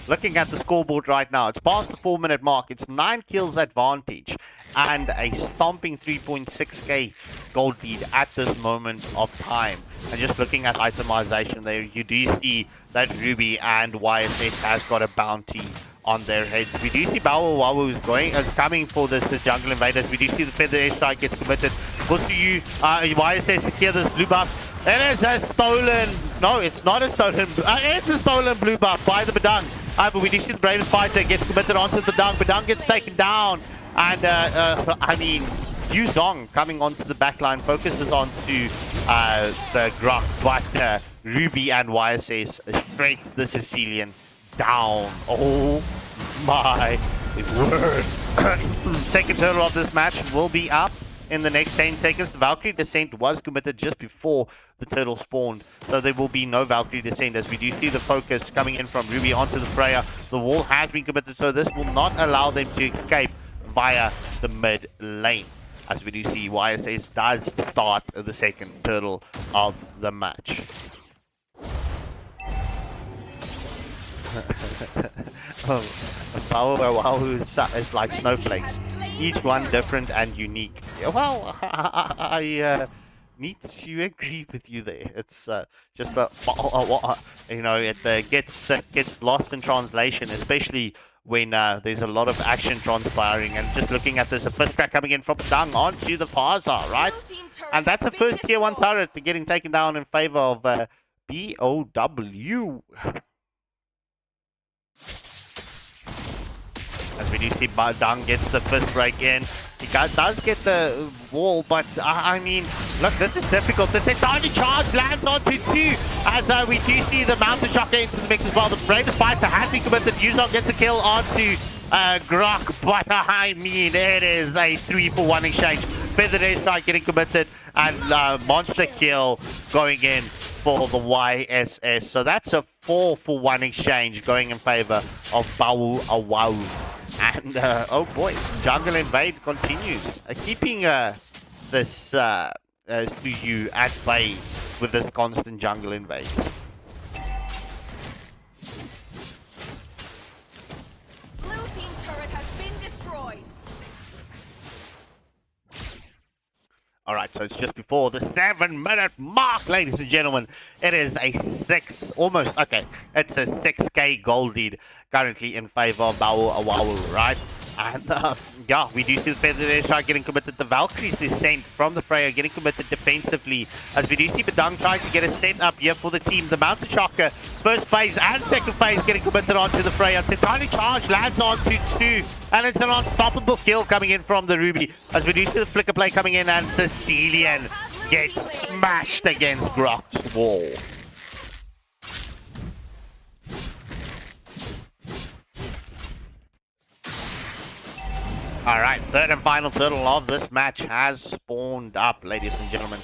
Looking at the scoreboard right now, it's past the 4-minute mark. It's 9 kills advantage and a stomping 3.6k gold lead at this moment of time. And just looking at itemization there, you do see that Ruby and YSS has got a bounty on their heads. We do see Boah Oh Woah is coming for this jungle invaders. We do see the feather airstrike gets committed. Go to you, YSS secure this blue buff. It is a stolen. No, it's not a stolen. It's a stolen blue buff by the Badang. But we do see the Bravest Fighter gets committed onto the Badang. Badang gets taken down. And, I mean, Yu Zong coming onto the backline focuses onto the Grok. But Ruby and YSS straight the Sicilian down. Oh my word. Second turtle of this match will be up in the next 10 seconds. The Valkyrie descent was committed just before the turtle spawned, so there will be no Valkyrie descent as we do see the focus coming in from Ruby onto the Freya. The wall has been committed, so this will not allow them to escape via the mid lane as we do see YSS does start the second turtle of the match. Boah Oh Woah is like snowflakes, each one different and unique. Well, I need to agree with you there. It's just you know, it gets lost in translation, especially when there's a lot of action transpiring. And just looking at this, a first crack coming in from Dung onto the Faza, right? And that's the first tier 1 turret getting taken down in favor of BOW. As we do see Dung gets the first break in. He does get the wall, but I mean, look, this is difficult. This entirely charge lands onto 2 as we do see the Mountain Shocker into the mix as well. The Bravest Fighter has been committed. Yuzong gets a kill onto Grok, but I mean, it is a 3-for-1 exchange. Feathered Airstrike getting committed and Monster Kill going in for the YSS. So that's a 4-for-1 exchange going in favor of Boah Oh Woah. And, oh boy, Jungle Invade continues, keeping this Suyu at bay with this constant Jungle Invade. Blue team turret has been destroyed. Alright, so it's just before the 7-minute mark, ladies and gentlemen. It is a it's a 6k gold lead currently in favor of Boah Oh Woah, right? And yeah, we do see the Feathered Airstrike getting committed. The Valkyrie's descent from the Freya getting committed defensively. As we do see Badang trying to get a set up here for the team. The Mountain Shocker, first phase and second phase getting committed onto the Freya. Titanic Charge lands onto 2. And it's an unstoppable kill coming in from the Ruby. As we do see the flicker play coming in and Sicilian gets smashed against Grok's wall. Alright, third and final turtle of this match has spawned up, ladies and gentlemen.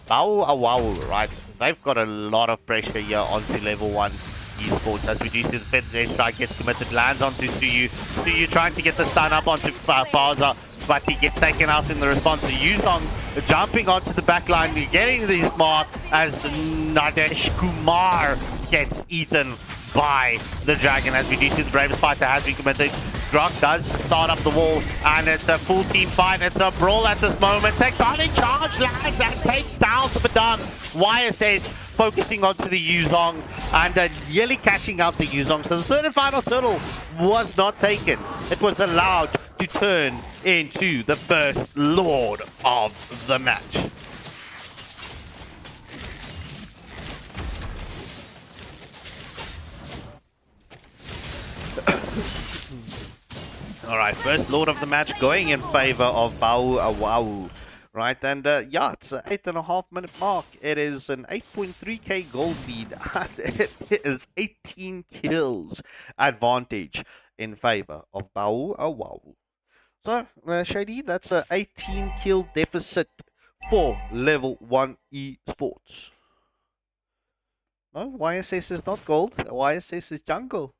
Boah Oh Woah, right? They've got a lot of pressure here onto level 1 eSports. As we do see the Feathered Strike gets committed, lands onto Suyu. Suyu trying to get the stun up onto Faza, but he gets taken out in the response. Yuzong jumping onto the back line, getting these marks as Nadesh Kumar gets eaten by the dragon. As we do see the Bravest Fighter has been committed. Grok does start up the wall, and it's a full team fight. It's a brawl at this moment. Tectonic Charge lands and takes down the Badang. YSS focusing onto the Yuzong and nearly catching out the Yuzong. So the third and final turtle was not taken. It was allowed to turn into the first Lord of the match. right, first Lord of the match going in favor of Boah Oh Woah. Right, and yeah, it's an 8.5-minute mark. It is an 8.3k gold lead, and it is 18 kills advantage in favor of Boah Oh Woah. So, Shady, that's a 18 kill deficit for level 1 eSports. No, YSS is not gold. YSS is jungle.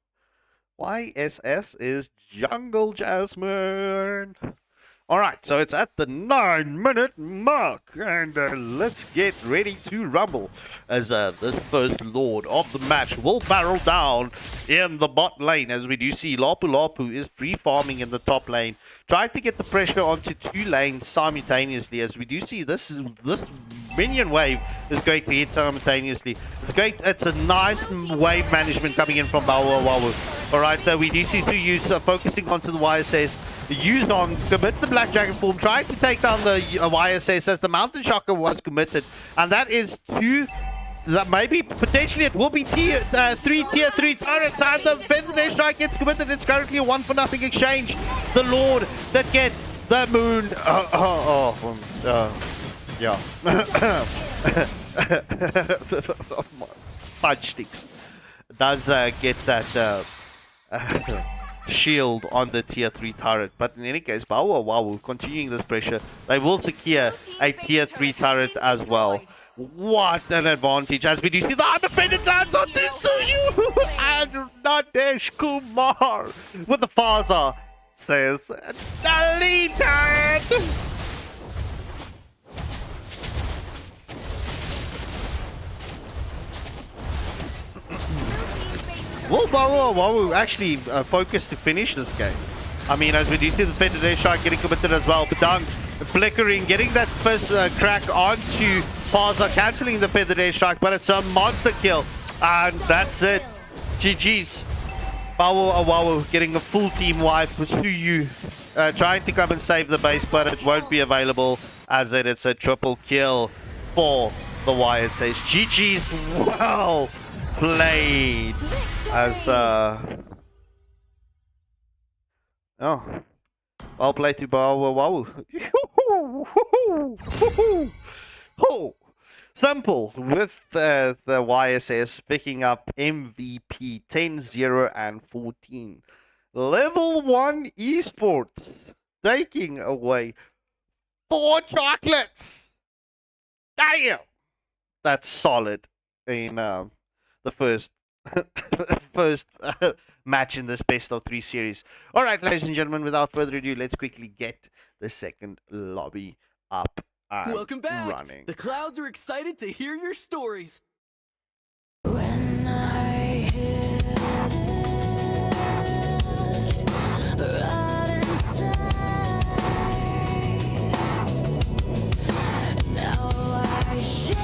YSS is jungle, Jasmine. Alright, so it's at the 9-minute mark, and let's get ready to rumble as this first Lord of the match will barrel down in the bot lane. As we do see, Lapu Lapu is free-farming in the top lane, trying to get the pressure onto 2 lanes simultaneously. As we do see, this minion wave is going to hit simultaneously. It's a nice wave management coming in from Boah Oh Woah. Alright, so we do see Suyus focusing onto the YSS. Yuzon commits the Black Dragon form, trying to take down the YSS as the Mountain Shocker was committed. And that is maybe, potentially it will be tier 3 turrets, and the Feather Strike gets committed. It's currently a 1-for-0 exchange. The Lord that gets the moon. Yeah. Fudge sticks does get that shield on the tier 3 turret, but in any case, Boah Oh Woah continuing this pressure. They will secure a tier 3 turret as well. What an advantage, as we do see the undefended lands on this Suyu and Nadesh Kumar with the Faza says deleted. Will Boah Oh Woah actually focus to finish this game? I mean, as we do see the Feather Shark getting committed as well. Bedang flickering, getting that first crack onto Faza, cancelling the Feather Shark, but it's a monster kill. And that's it. GG's. Boah Oh Woah getting a full team wipe with Suyu trying to come and save the base, but it won't be available as it's a triple kill for the YSS. GG's, well played. As well played to Boah Oh Woah. Simple with the YSS picking up MVP 10, 0, and 14. Level 1 eSports taking away 4 chocolates. Damn, that's solid in the first match in this best of 3 series. All right, ladies and gentlemen, without further ado, let's quickly get the second lobby up and Welcome back. running. The clouds are excited to hear your stories. When I hit right inside, now I show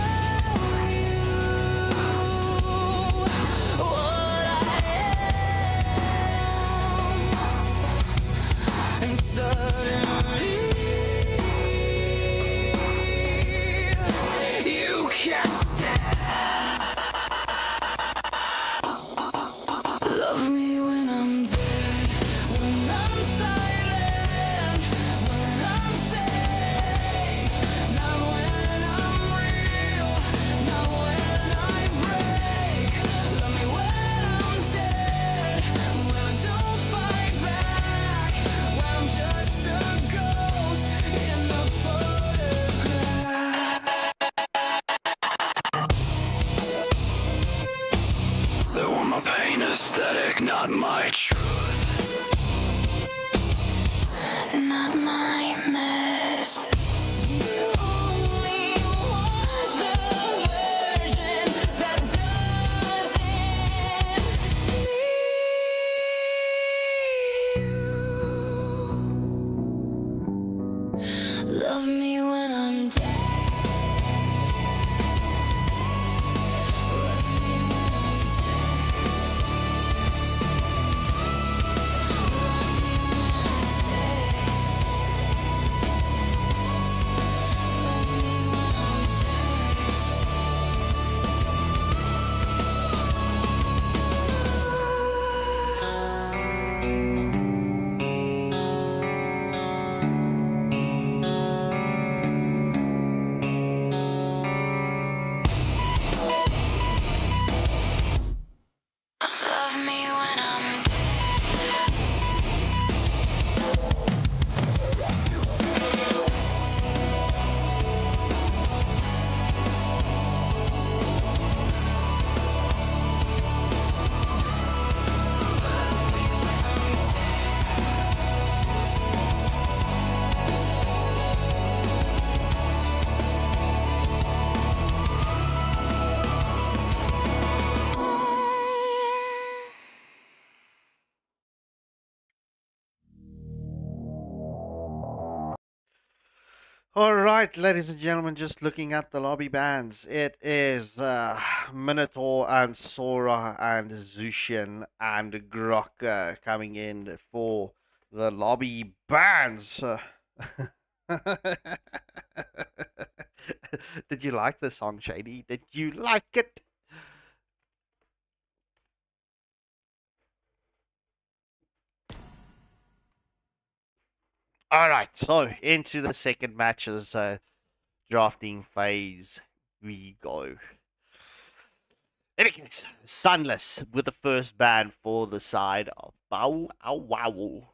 you what I am, and suddenly you can't stand. Love me when I'm dead, when I'm silent, when I'm safe, not when I'm real, not when I break. Love me when I'm dead, when I don't fight back, when I'm just a ghost in the photograph. They want my pain aesthetic, not my truth. Not my mess. You only want the version that doesn't need you. Love me when I'm dead. All right, ladies and gentlemen, just looking at the lobby bands. It is Minotaur and Sora and Zushin and Grok coming in for the lobby bands. Did you like the song, Shady? Did you like it? All right, so into the second matches drafting phase we go. In any case, Sunless with the first ban for the side of Bow Oh Woah.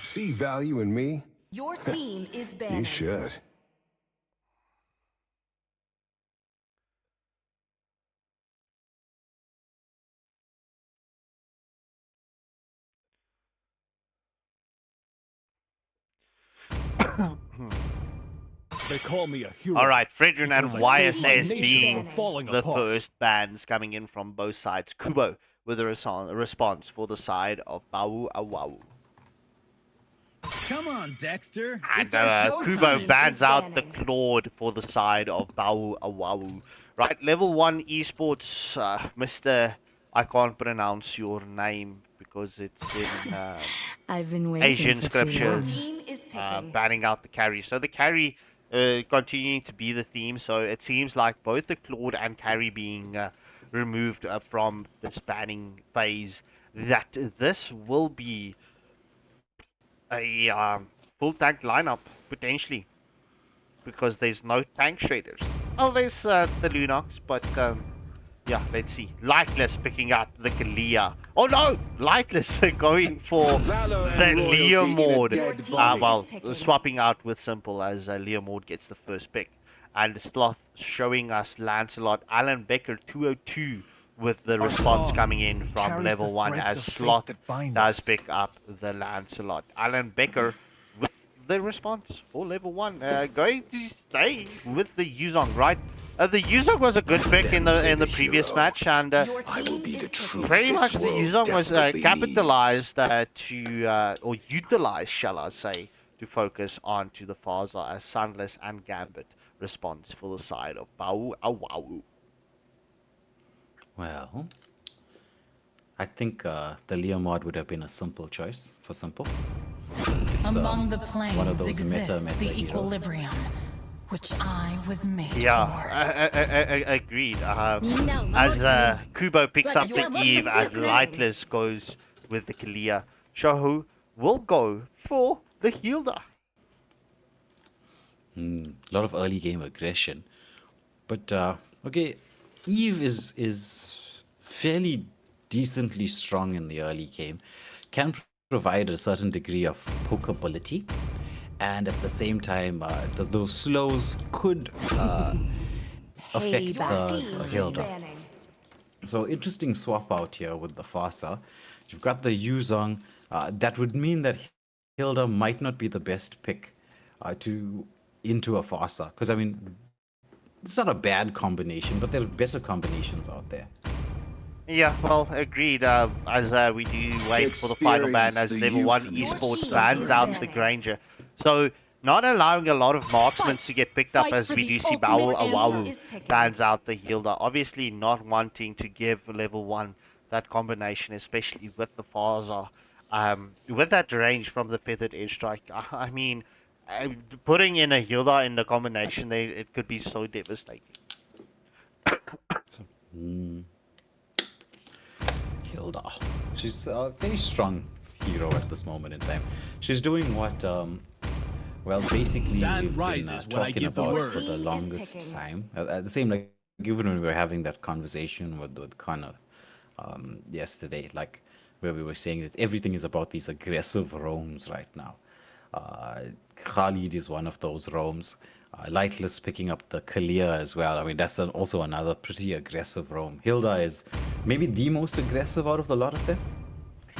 See value in me? Your team is You banned. should. They call me a hero. All right, Fredrin and because I saved my YSS nation being from falling the apart. first bans coming in from both sides. Kubo with a response for the side of Bow Oh Woah. Come on, Dexter. And It's our showtime. Kubo team bans is out the banning. Claude for the side of Bow Oh Woah. Right, level 1 eSports, Mr. I can't pronounce your name because it's in I've been waiting Asian for too long. scriptures. Team is picking. Banning out the carry. So the carry continuing to be the theme. So it seems like both the Claude and carry being removed from this banning phase. That this will be a full tank lineup potentially, because there's no tank traders. Oh, there's the Lunox, but yeah, let's see. Lightless picking up the Kalia. Oh no, Lightless going for Valor the and royalty in a Leomord. dead body. Well, Picking. swapping out with Simple as Leomord gets the first pick. And Sloth showing us Lancelot. Alan Becker 202 with the response song coming in from carries level the 1 threads as of fate Sloth that bind does us. pick up the Lancelot. Alan Becker with the response for level 1. Going to stay with the Yuzong, right? The Yuzong was a good pick in the previous hero. match, and Your I will team be is the picking. truth. pretty much the This world Yuzong was desperately capitalized or utilized, shall I say, to focus on to the Faza as Sunless and Gambit response for the side of Bow Oh Woah. Well, I think the Leo mod would have been a simple choice for Simple. Among the one of planes those exists meta the heroes. equilibrium, which I was made Yeah, for. agreed. As Kubo picks up the Eve, as Lightless goes with the Kalia, Shahu will go for the Hilda. A lot of early game aggression. But okay, Eve is fairly decently strong in the early game. Can provide a certain degree of pokeability, and at the same time, those slows could affect the Hilda. Banning. So interesting swap out here with the Fasa. You've got the Yuzong. That would mean that Hilda might not be the best pick into a Fasa. Because I mean, it's not a bad combination, but there are better combinations out there. Yeah, well, agreed. As we do wait for the final ban, as Experience the level 1 youth esports and bans suffering. out the Granger. So, not allowing a lot of marksmen to get picked up, Fight as for we the do see ultimate Bow Oh answer Woah is picking. bans out the Hilda. Obviously, not wanting to give level 1 that combination, especially with the Faza. With that range from the Feathered Edge Strike, I mean, putting in a Hilda in the combination there, it could be so devastating. Hilda. She's a very strong hero at this moment in time. She's doing what, well, basically Sun we've been rises when I talking give the about word. for the Team is longest picking. time. At the same, like, even when we were having that conversation with Connor yesterday, like, where we were saying that everything is about these aggressive roams right now. Khalid is one of those roams. Lightless picking up the Kalia as well. I mean, that's also another pretty aggressive roam. Hilda is maybe the most aggressive out of the lot of them.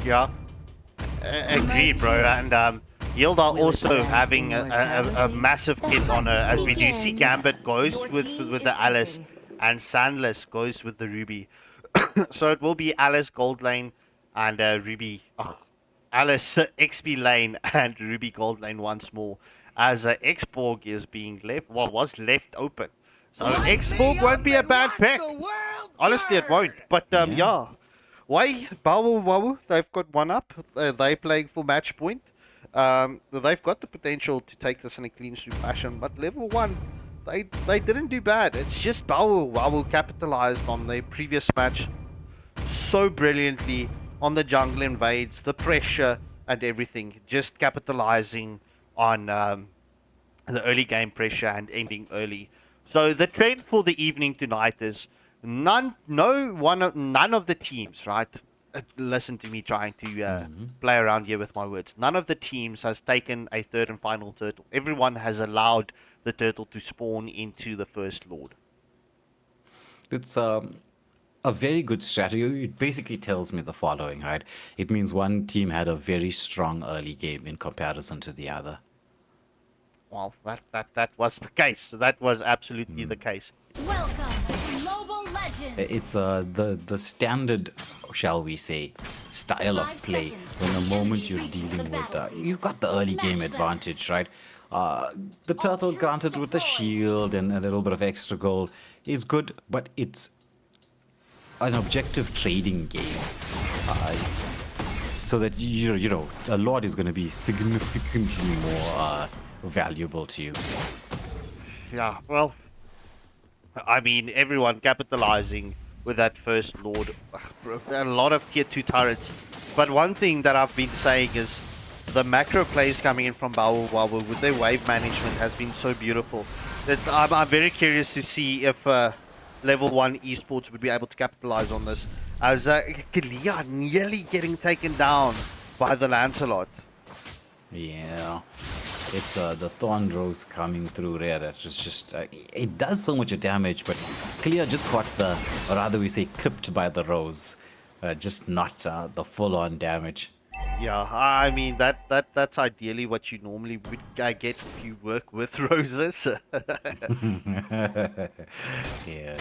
Yeah, agreed, bro. And Hilda Will it also grant having a immortality? massive hit on her, as we do see Gambit goes Your with team the is Alice, picking. and Sandless goes with the Ruby. So it will be Alice Gold Lane and Ruby. Alice XP Lane and Ruby Gold Lane once more, as Xborg is being left. Well, was left open. So Xborg won't be a bad pick. Honestly, it won't. But yeah. Why? Boah Oh Woah, they've got one up. They're playing for match point. They've got the potential to take this in a clean sweep fashion, but level 1, they didn't do bad. It's just Boah Oh Woah capitalized on their previous match so brilliantly on the jungle invades, the pressure and everything, just capitalizing on the early game pressure and ending early. So the trend for the evening tonight is none of the teams, right? Listen to me trying to play around here with my words. None of the teams has taken a third and final turtle. Everyone has allowed the turtle to spawn into the first lord. It's a very good strategy. It basically tells me the following, right? It means one team had a very strong early game in comparison to the other. Well, that was the case. That was absolutely the case. Welcome to Mobile Legends. It's the standard, shall we say, style of play. When the moment you're dealing with, you've got the early game advantage, right? The turtle granted with the shield and a little bit of extra gold is good, but it's an objective trading game. So that you know a lord is going to be significantly more valuable to you. Yeah, well, I mean, everyone capitalizing with that first lord. A lot of tier 2 turrets. But one thing that I've been saying is the macro plays coming in from Boah Oh Woah with their wave management has been so beautiful. That I'm very curious to see if level 1 eSports would be able to capitalize on this. As Kalia nearly getting taken down by the Lancelot. Yeah. It's the Thorn Rose coming through there. That's just it does so much damage, but Clear just caught the, or rather we say clipped by the Rose, just not the full-on damage. Yeah, I mean that's ideally what you normally would get if you work with roses. Yeah.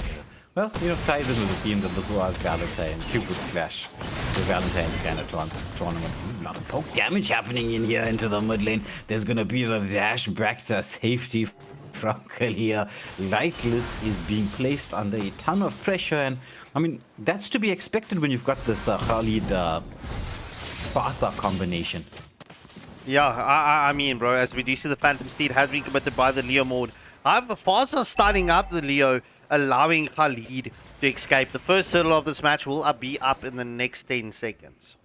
Well, ties into the theme that this was Valentine, Cupid's Clash. So Valentine's kind of tournament. A lot of poke damage happening in here into the mid lane. There's gonna be the dash back to safety from Kalia. Lightless is being placed under a ton of pressure, and I mean that's to be expected when you've got this Khalid Fasa combination. Yeah, I mean, bro, as we do see the Phantom Steed has been committed by the Leo mode. However, Fasa starting up the Leo, allowing Khalid to escape. The first hurdle of this match will be up in the next 10 seconds.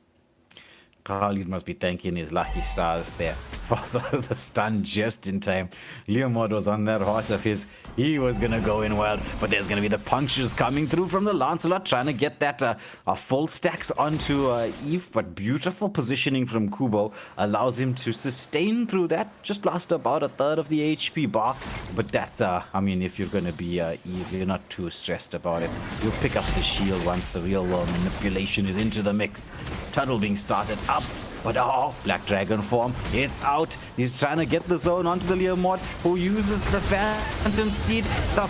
Khalid must be thanking his lucky stars there. Fasa the stun just in time. Leomord was on that horse of his. He was going to go in well, but there's going to be the punches coming through from the Lancelot, trying to get that full stacks onto Eve, but beautiful positioning from Kubo allows him to sustain through that. Just lost about a third of the HP bar, but that's, I mean, if you're going to be Eve, you're not too stressed about it. You'll pick up the shield once the real world manipulation is into the mix. Tunnel being started up, but Black Dragon form, it's out. He's trying to get the zone onto the Leomord, who uses the Phantom Steed. The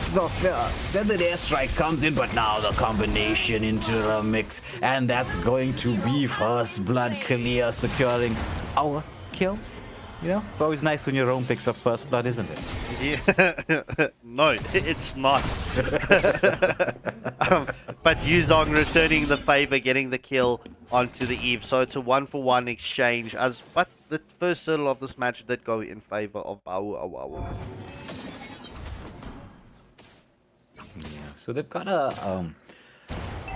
Feathered Airstrike comes in, but now the combination into the mix, and that's going to be first blood. Kalia securing our kills. It's always nice when your own picks up first blood, isn't it? Yeah. No, it's not. But Yuzong returning the favor, getting the kill onto the Eve. So it's a 1-for-1 exchange. But the first hurdle of this match did go in favor of Boah Oh Woah. Yeah, so they've got a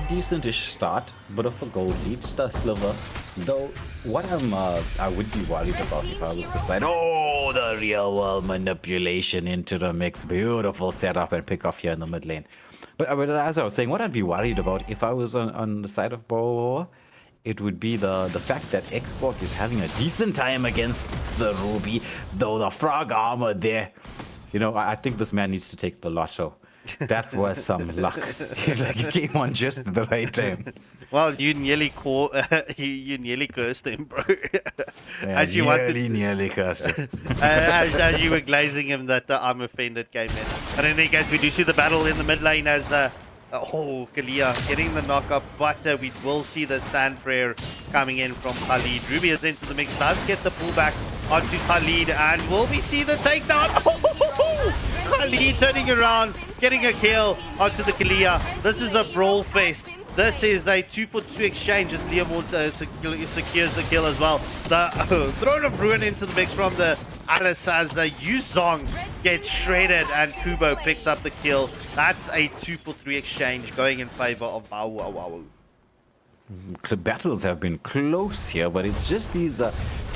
decentish start, bit of a gold lead, just a sliver. Though, what I would be worried about if I was the side. Oh, the real world manipulation into the mix. Beautiful setup and pick off here in the mid lane. But as I was saying, what I'd be worried about if I was on the side of Boah Oh Woah, it would be the fact that Xbox is having a decent time against the Ruby, though the frog armor there. I think this man needs to take the lotto. That was some luck. It came on just at the right time. Well, you nearly you nearly cursed him, bro. Yeah, As you wanted, nearly cursed him. as you were glazing him that I'm offended came in. And in any case, we do see the battle in the mid lane as Kalia getting the knock up, but we will see the Sand Prayer coming in from Khalid. Ruby is into the mix, does get the pullback onto Khalid, and will we see the takedown? Khalid turning around, getting a kill onto the Kalia. This is a brawl fest. This is a 2-for-2 exchange as Liam secures the kill as well. The Throne of Ruin into the mix from the Alice as Yuzong gets shredded and Kubo picks up the kill. That's a 2-for-3 exchange going in favor of Boah Oh Woah. The battles have been close here, but it's just these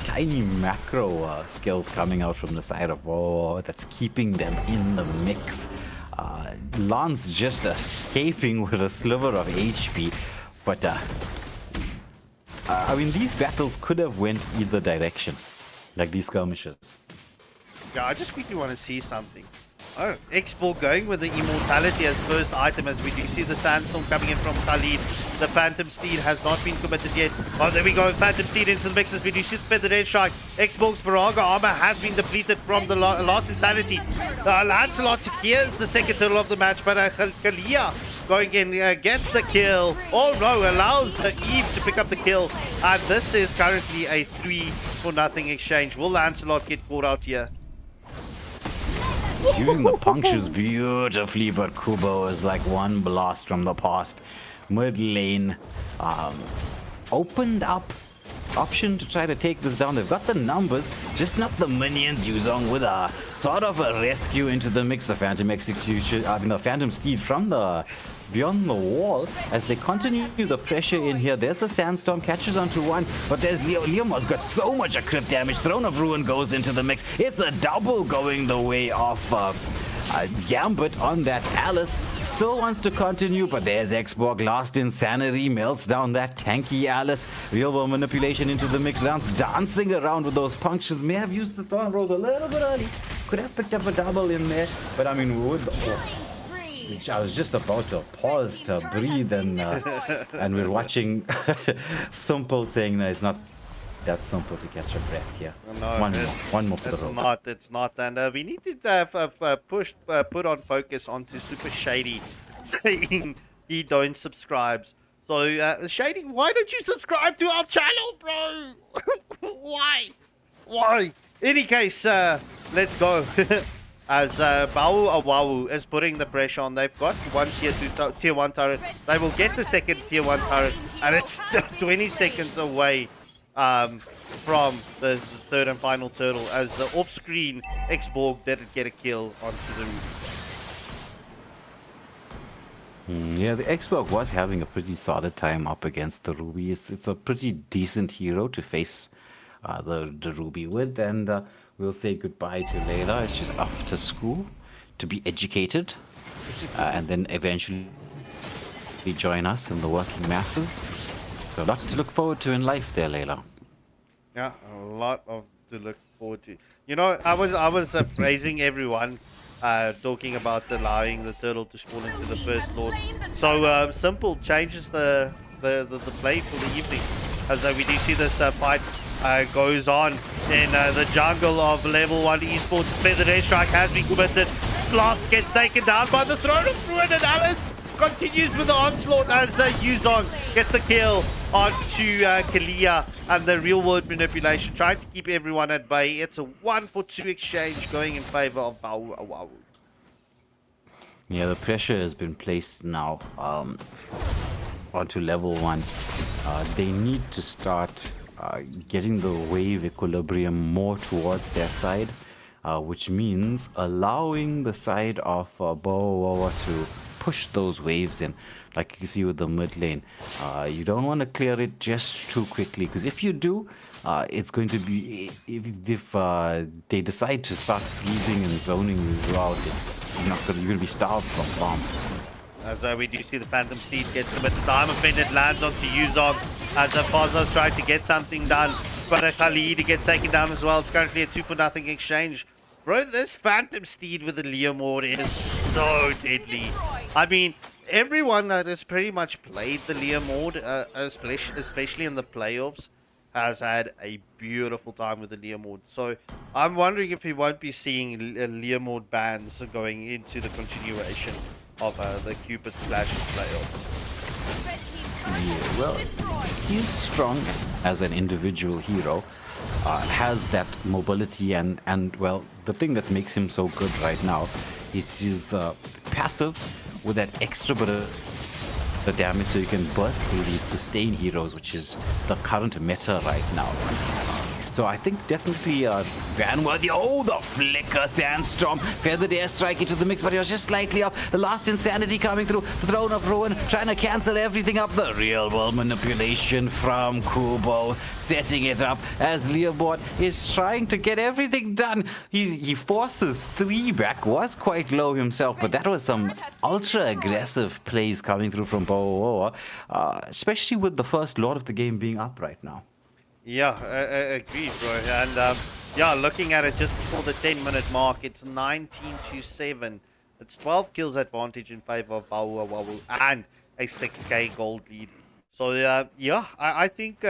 tiny macro skills coming out from the side of Boah that's keeping them in the mix. Lance just escaping with a sliver of HP, but I mean, these battles could have went either direction, like these skirmishes. Yeah, I just quickly want to see something. Oh, X-Ball going with the immortality as first item, as we do see the Sandstorm coming in from Khalid. The Phantom Steed has not been committed yet. Oh, there we go. Phantom Steed into the mix as we do see the Feathered Airstrike. X-Ball's Viraga armor has been depleted from the last Insanity. Lancelot secures the second turtle of the match, but Kalia going in gets the kill. Oh no, allows Eve to pick up the kill. And this is currently a 3-for-0 exchange. Will Lancelot get caught out here? Using the punctures beautifully, but Kubo is like one blast from the past. Mid lane opened up option to try to take this down. They've got the numbers, just not the minions. Yuzong with a sort of a rescue into the mix. The Phantom Execution, I mean the Phantom Steed from the beyond the wall as they continue the pressure in here. There's a Sandstorm, catches onto one, but there's Leomar's got so much crit damage. Throne of Ruin goes into the mix. It's a double going the way of Gambit on that Alice. Still wants to continue, but there's Xborg. Last Insanity melts down that tanky Alice. Real world manipulation into the mix. Lance dancing around with those punctures. May have used the Thorn Rose a little bit early. Could have picked up a double in there, but I mean, would. I was just about to pause to breathe, and we're watching Simple saying that it's not that simple to catch a breath here. No, one more for the road. It's not, and we need to put on focus onto Super Shady saying he don't subscribe. So Shady, why don't you subscribe to our channel, bro? Why? Any case, let's go. As Boah Oh Woah is putting the pressure on. They've got one tier 1 turret. They will get the second tier 1 turret, and it's 20 seconds away from the third and final turtle, as the off-screen X-Borg didn't get a kill onto the roof. Yeah, the X-Borg was having a pretty solid time up against the Ruby. It's a pretty decent hero to face the Ruby with, and we'll say goodbye to Layla. She's off to school to be educated, and then eventually join us in the working masses. So a lot to look forward to in life there, Layla. Yeah, a lot to look forward to. You know, I was praising everyone, talking about allowing the turtle to spawn into the first lord. So Simple changes the play for the evening, as we do see this fight goes on in the jungle of level 1 eSports. Feathered Airstrike has been committed. Sloth gets taken down by the Throne of Ruin, and Alice continues with the onslaught as Yuzong gets the kill onto Kalia, and the real world manipulation, trying to keep everyone at bay. It's a 1-for-2 exchange going in favor of Boah Oh Woah. Yeah, the pressure has been placed now onto level 1. They need to start getting the wave equilibrium more towards their side, which means allowing the side of Boah Oh Woah to push those waves in, like you see with the mid lane. You don't want to clear it just too quickly, because if you do, it's going to be, if they decide to start freezing and zoning you out, you're going to be starved from farm. As we do see the Phantom Steed gets committed. The Armor Offended lands onto Yuzong as Fazza's trying to get something done, but Khalid gets taken down as well. It's currently a 2-for-0 exchange. Bro, this Phantom Steed with the Leomord is so deadly. I mean, everyone that has pretty much played the Leo mode, especially in the playoffs, has had a beautiful time with the Leo mode. So I'm wondering if we won't be seeing Leo mode bans going into the continuation of the Cupid's playoffs. Yeah, well, he's strong as an individual hero, has that mobility, and well, the thing that makes him so good right now is his passive with that extra bit of the damage, so you can burst through these sustain heroes, which is the current meta right now. So I think definitely Vanworthy. Oh, the flicker Sandstorm. Feathered Airstrike into the mix, but he was just slightly off. The last Insanity coming through. The Throne of Ruin trying to cancel everything up. The real world manipulation from Kubo, setting it up as Leobot is trying to get everything done. He forces 3 back. Was quite low himself, but that was some ultra aggressive plays coming through from Boah Oh Woah, especially with the first Lord of the game being up right now. Yeah, agreed, bro. And yeah, looking at it just before the 10-minute mark, it's 19-7. It's 12 kills advantage in favor of Boah Oh Woah and a 6k gold lead. So yeah, I think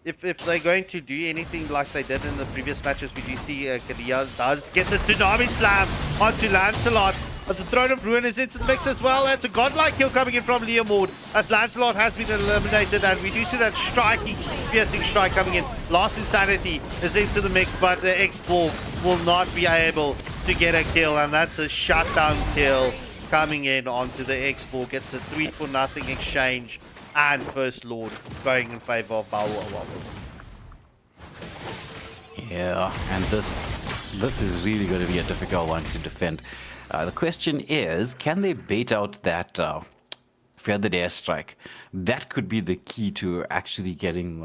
if they're going to do anything like they did in the previous matches, we do see Kadia does get the Tsunami Slam onto Lancelot. But the Throne of Ruin is into the mix as well. It's a godlike kill coming in from Leo Mord as Lancelot has been eliminated, and we do see that striking, piercing strike coming in. Last Insanity is into the mix, but the X-Ball will not be able to get a kill, and that's a shutdown kill coming in onto the X-Ball. Gets a 3-for-0 exchange, and First Lord going in favor of Boah Oh Woah. Yeah, and this is really going to be a difficult one to defend. The question is, can they bait out that feathered airstrike? That could be the key to actually getting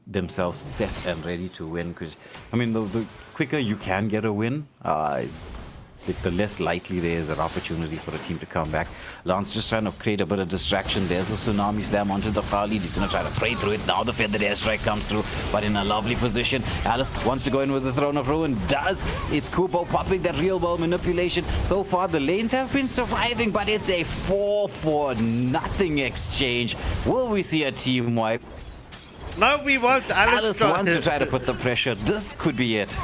themselves set and ready to win. Because, I mean, the quicker you can get a win, the less likely there is an opportunity for a team to come back. Lance just trying to create a bit of distraction. There's a Tsunami Slam onto the far lead. He's going to try to pray through it. Now the feathered airstrike comes through, but in a lovely position. Alice wants to go in with the Throne of Ruin. Does. It's Kubo popping that real world manipulation. So far, the lanes have been surviving, but it's a 4-for-0 exchange. Will we see a team wipe? No, we won't. Alice wants to try to put the pressure. This could be it.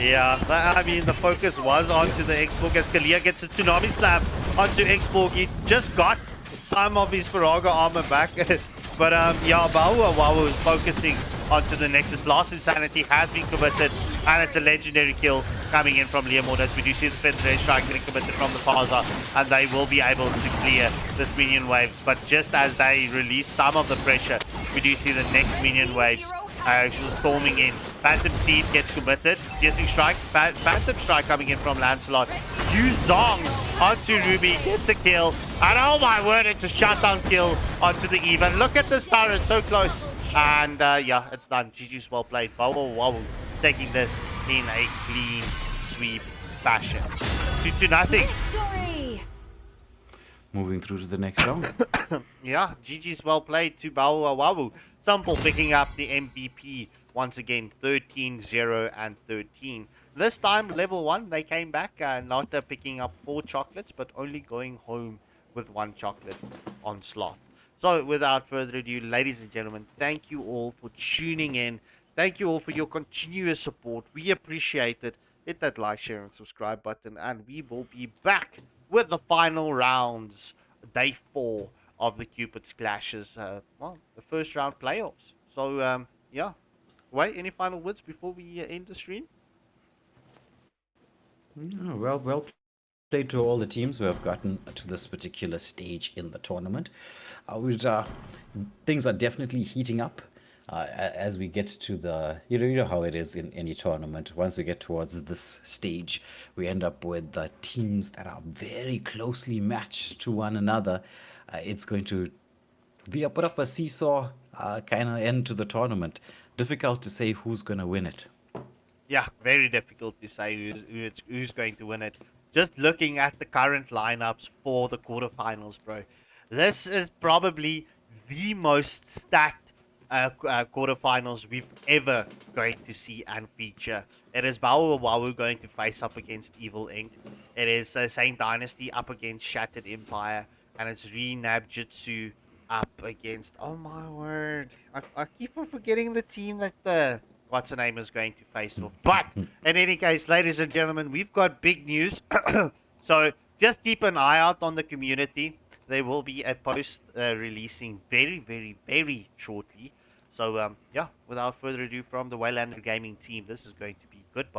Yeah, I mean, the focus was onto the X-Borg as Kalia gets a Tsunami Slam onto X-Borg. He just got some of his Faraga armor back. But yeah, Boah Oh Woah is focusing onto the Nexus. Last Insanity has been committed, and it's a legendary kill coming in from Leomord, as we do see the Federation strike getting committed from the Faza, and they will be able to clear this minion waves. But just as they release some of the pressure, we do see the next minion waves storming in. Phantom Steed gets committed. Piercing strike. Phantom strike coming in from Lancelot. Yu Zong onto Ruby. Gets a kill. And oh my word, it's a shutdown kill onto the Eva. Look at this turret, so close. And yeah, it's done. GG's well played. Boah Oh Woah taking this in a clean sweep fashion. 2-0. Moving through to the next round. Yeah, GG's well played to Boah Oh Woah. Sample picking up the MVP once again, 13-0 and 13. This time, level 1, they came back, not picking up 4 chocolates, but only going home with 1 chocolate on slot. So, without further ado, ladies and gentlemen, thank you all for tuning in. Thank you all for your continuous support. We appreciate it. Hit that like, share, and subscribe button, and we will be back with the final rounds, day 4 of the Cupid's clashes, well, the first round playoffs. So, yeah. Wait, any final words before we end the stream? Well played to all the teams who have gotten to this particular stage in the tournament. Things are definitely heating up as we get to the, you know how it is in any tournament. Once we get towards this stage, we end up with the teams that are very closely matched to one another. It's going to be a bit of a seesaw kind of end to the tournament. Difficult to say who's going to win it. Yeah, very difficult to say who's going to win it. Just looking at the current lineups for the quarterfinals, bro. This is probably the most stacked quarterfinals we've ever going to see and feature. It is Boah Oh Woah going to face up against Evil Inc. It is Saint Dynasty up against Shattered Empire. and it's Re-Nabjutsu up against. Oh my word! I keep on forgetting the team that what's her name is going to face off. But in any case, ladies and gentlemen, we've got big news. So just keep an eye out on the community. There will be a post releasing very, very, very shortly. So yeah, without further ado, from the Waylander Gaming team, this is going to be goodbye.